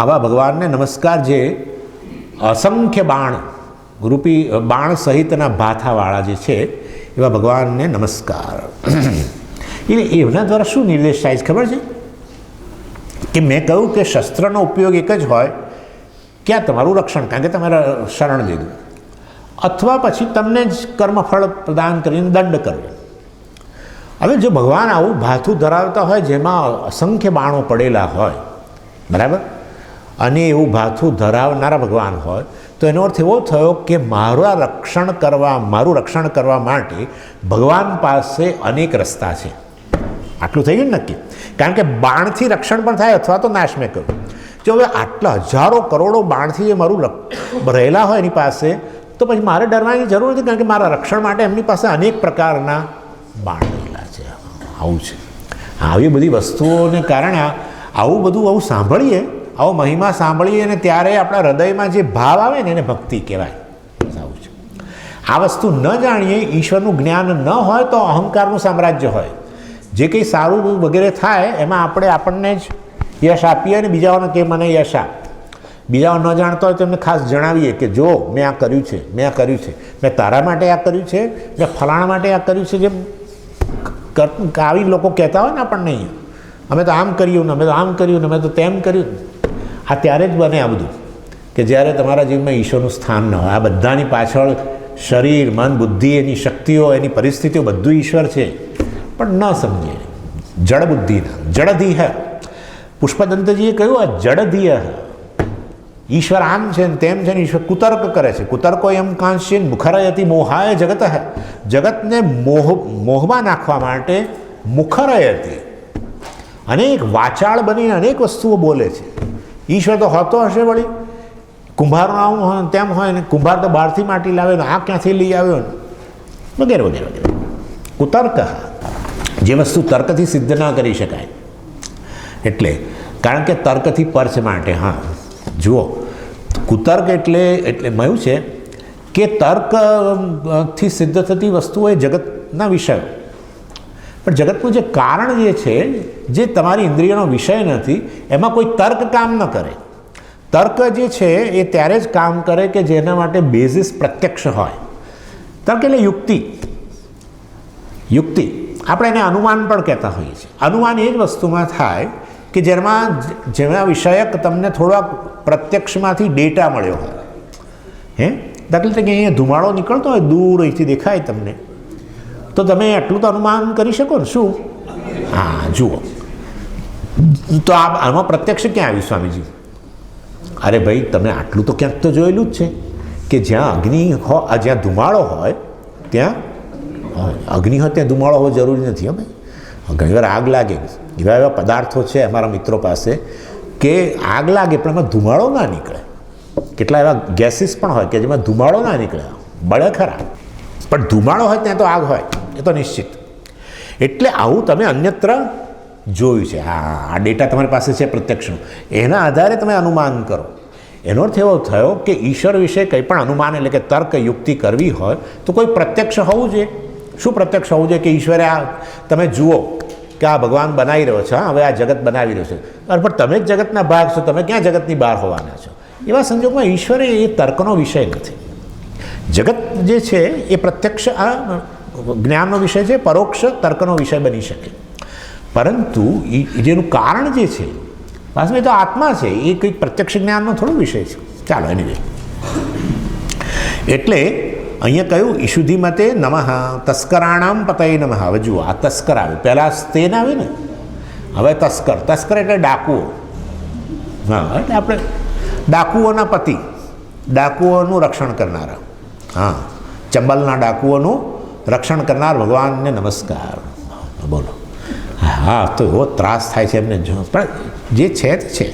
આવા ભગવાનને નમસ્કાર, જે અસંખ્ય બાણ રૂપી બાણ સહિતના ભાથાવાળા જે છે એવા ભગવાનને નમસ્કાર. એટલે એમના દ્વારા શું નિર્દેશ થાય છે ખબર છે? કે મેં કહ્યું કે શસ્ત્રનો ઉપયોગ એક જ હોય ક્યાં તમારું રક્ષણ, કારણ કે તમારે શરણ લીધું, અથવા પછી તમને જ કર્મફળ પ્રદાન કરીને દંડ કરવો. હવે જો ભગવાન આવું ભાથું ધરાવતા હોય જેમાં અસંખ્ય બાણો પડેલા હોય, બરાબર, અને એવું ભાથું ધરાવનારા ભગવાન હોય, તો એનો અર્થ એવો થયો કે મારું રક્ષણ કરવા માટે ભગવાન પાસે અનેક રસ્તા છે. આટલું થઈ ગયું ને નક્કી, કારણ કે બાણથી રક્ષણ પણ થાય અથવા તો નાશ મેં કહ્યું. જો હવે આટલા હજારો કરોડો બાણથી જે મારું રહેલા હોય એની પાસે, તો પછી મારે ડરવાની જરૂર નથી, કારણ કે મારા રક્ષણ માટે એમની પાસે અનેક પ્રકારના બાણ રહેલા છે. આવું છે. આવી બધી વસ્તુઓને કારણે આવું સાંભળીએ, આવો મહિમા સાંભળીએ ને ત્યારે આપણા હૃદયમાં જે ભાવ આવે ને એને ભક્તિ કહેવાય. આવું છે. આ વસ્તુ ન જાણીએ, ઈશ્વરનું જ્ઞાન ન હોય તો અહંકારનું સામ્રાજ્ય હોય. જે કંઈ સારું વગેરે થાય એમાં આપણને જ યશ આપીએ અને બીજાઓને કે મને યશ આપ. બીજાઓ ન જાણતા હોય તો એમને ખાસ જણાવીએ કે જો મેં આ કર્યું છે, મેં તારા માટે આ કર્યું છે, મેં ફલાણા માટે આ કર્યું છે. જેમ આવી લોકો કહેતા હોય ને આપણને, અમે તો આમ કર્યું ને, અમે તો આમ કર્યું ને, અમે તો તેમ કર્યું. આ ત્યારે જ બને આ બધું કે જ્યારે તમારા જીવનમાં ઈશ્વરનું સ્થાન ન હોય. આ બધાની પાછળ શરીર, મન, બુદ્ધિ, એની શક્તિઓ, એની પરિસ્થિતિઓ બધું ઈશ્વર છે, પણ ન સમજે. જડ બુદ્ધિના જડધીહ, પુષ્પદંતજીએ કહ્યું આ જડધીહ. ઈશ્વર આમ છે ને તેમ છે ને, ઈશ્વર કુતર્ક કરે છે. કુતર્કો એમ કાંશ્ય મુખરયતિ મોહાય જગત. જગતને મોહમાં નાખવા માટે મુખરયતિ અનેક વાચાળ બનીને અનેક વસ્તુઓ બોલે છે. ઈશ્વર તો હોતો હશે વળી, કુંભારનું આવું હોય તેમ હોય ને, કુંભાર તો બહારથી માટી લાવ્યો ને, આ ક્યાંથી લઈ આવ્યો ને, વગેરે વગેરે વગેરે. કુતર્ક, જે વસ્તુ તર્કથી સિદ્ધ ના કરી શકાય. એટલે કારણ કે તર્કથી પરચ માટે. હા જુઓ, કુતર્ક એટલે મળ્યું છે કે તર્કથી સિદ્ધ થતી વસ્તુઓ એ જગતના વિષયો, પણ જગતનું જે કારણ જે છે, જે તમારી ઇન્દ્રિયનો વિષય નથી, એમાં કોઈ તર્ક કામ ન કરે. તર્ક જે છે એ ત્યારે જ કામ કરે કે જેના માટે બેઝિસ પ્રત્યક્ષ હોય. તર્ક એટલે યુક્તિ. આપણે એને અનુમાન પણ કહેતા હોઈએ છીએ. અનુમાન એ જ વસ્તુમાં થાય કે જેના વિષયક તમને થોડાક પ્રત્યક્ષમાંથી ડેટા મળ્યો હોય. દાખલા તરીકે અહીંયા ધુમાડો નીકળતો હોય દૂર અહીંથી દેખાય તમને, તો તમે એટલું તો અનુમાન કરી શકો ને. શું? હા જુઓ, તો આમાં પ્રત્યક્ષ ક્યાં આવ્યું સ્વામીજી? અરે ભાઈ, તમે આટલું તો ક્યાંક તો જોયેલું જ છે કે જ્યાં જ્યાં ધુમાડો હોય ત્યાં અગ્નિ હોય, ત્યાં ધુમાડો હોવો જરૂરી નથી. હવે ઘણીવાર આગ લાગે, એવા પદાર્થો છે અમારા મિત્રો પાસે કે આગ લાગે પણ એમાં ધુમાડો ના નીકળે. કેટલા એવા ગેસીસ પણ હોય કે જેમાં ધુમાડો ના નીકળે, બળે ખરા, પણ ધુમાડો હોય ત્યાં તો આગ હોય, એ તો નિશ્ચિત. એટલે આવું તમે અન્યત્ર જોયું છે. આ ડેટા તમારી પાસે છે પ્રત્યક્ષનો, એના આધારે તમે અનુમાન કરો. એનો અર્થ એવો થયો કે ઈશ્વર વિશે કંઈ પણ અનુમાન એટલે કે તર્ક યુક્તિ કરવી હોય તો કોઈ પ્રત્યક્ષ હોવું જોઈએ. શું પ્રત્યક્ષ હોવું જોઈએ? કે ઈશ્વરે આ તમે જુઓ કે આ ભગવાન બનાવી રહ્યો છે, હવે આ જગત બનાવી રહ્યો છે, પણ તમે જ જગતના ભાગ છો, તમે ક્યાં જગતની બહાર હોવાના છો? એવા સંજોગમાં ઈશ્વરે એ તર્કનો વિષય નથી. જગત જે છે એ પ્રત્યક્ષ આ જ્ઞાનનો વિષય છે, પરોક્ષ તર્કનો વિષય બની શકે. પરંતુ જેનું કારણ જે છે પાછું એ તો આત્મા છે, એ કંઈક પ્રત્યક્ષ જ્ઞાનનો થોડો વિષય છે. ચાલો એની એટલે અહીંયા કહ્યું ઈશુધિ મતે નમઃ તસ્કરાણામ પતય નમઃ. હવે જુઓ, આ તસ્કર આવ્યું, પહેલાં સ્તેન આવ્યું ને, હવે તસ્કર. તસ્કર એટલે ડાકુઓ. હા, એટલે આપણે ડાકુઓના પતિ, ડાકુઓનું રક્ષણ કરનારા. હા, ચંબલના ડાકુઓનું રક્ષણ કરનાર ભગવાનને નમસ્કાર. બોલો. હા, તો એવો ત્રાસ થાય છે એમને જો, પણ જે છે તે છે.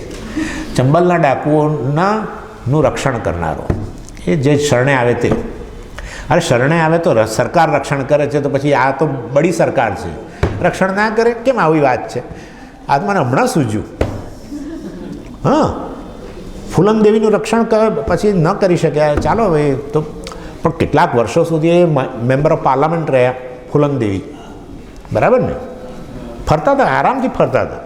ચંબલના ડાકુઓનું રક્ષણ કરનારો, એ જે શરણે આવે તે. અરે શરણે આવે તો સરકાર રક્ષણ કરે છે, તો પછી આ તો બડી સરકાર છે, રક્ષણ ના કરે કેમ? આવી વાત છે. આ તો મને હમણાં સૂઝ્યું. હા, ફૂલન દેવીનું રક્ષણ પછી ન કરી શક્યા, ચાલો હવે તો, પણ કેટલાક વર્ષો સુધી એ મેમ્બર ઓફ પાર્લામેન્ટ રહ્યા ફૂલન દેવી, બરાબર ને? ફરતા હતા, આરામથી ફરતા હતા.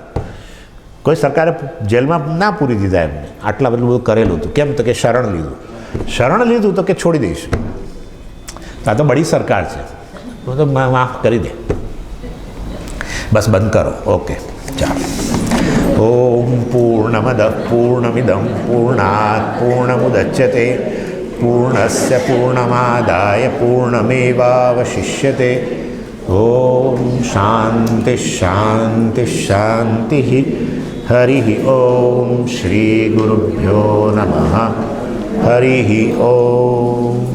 કોઈ સરકારે જેલમાં ના પૂરી દીધા એમને, આટલા બધું કરેલું હતું. કેમ? તો કે શરણ લીધું તો કે છોડી દઈશું. આ તો બડી સરકાર છે, તો માફ કરી દે, બસ બંધ કરો. ઓકે, ચાલો. ઓમ પૂર્ણમદ પૂર્ણમિદં પૂર્ણાત પૂર્ણમુદચ્યતે પૂર્ણસ્ય પૂર્ણમાદાય પૂર્ણમેવાવશિષ્યતે. ઓમ શાંતિ શાંતિ શાંતિ. હરિ ઓમ શ્રી ગુરુભ્યો નમઃ. હરિ ઓમ.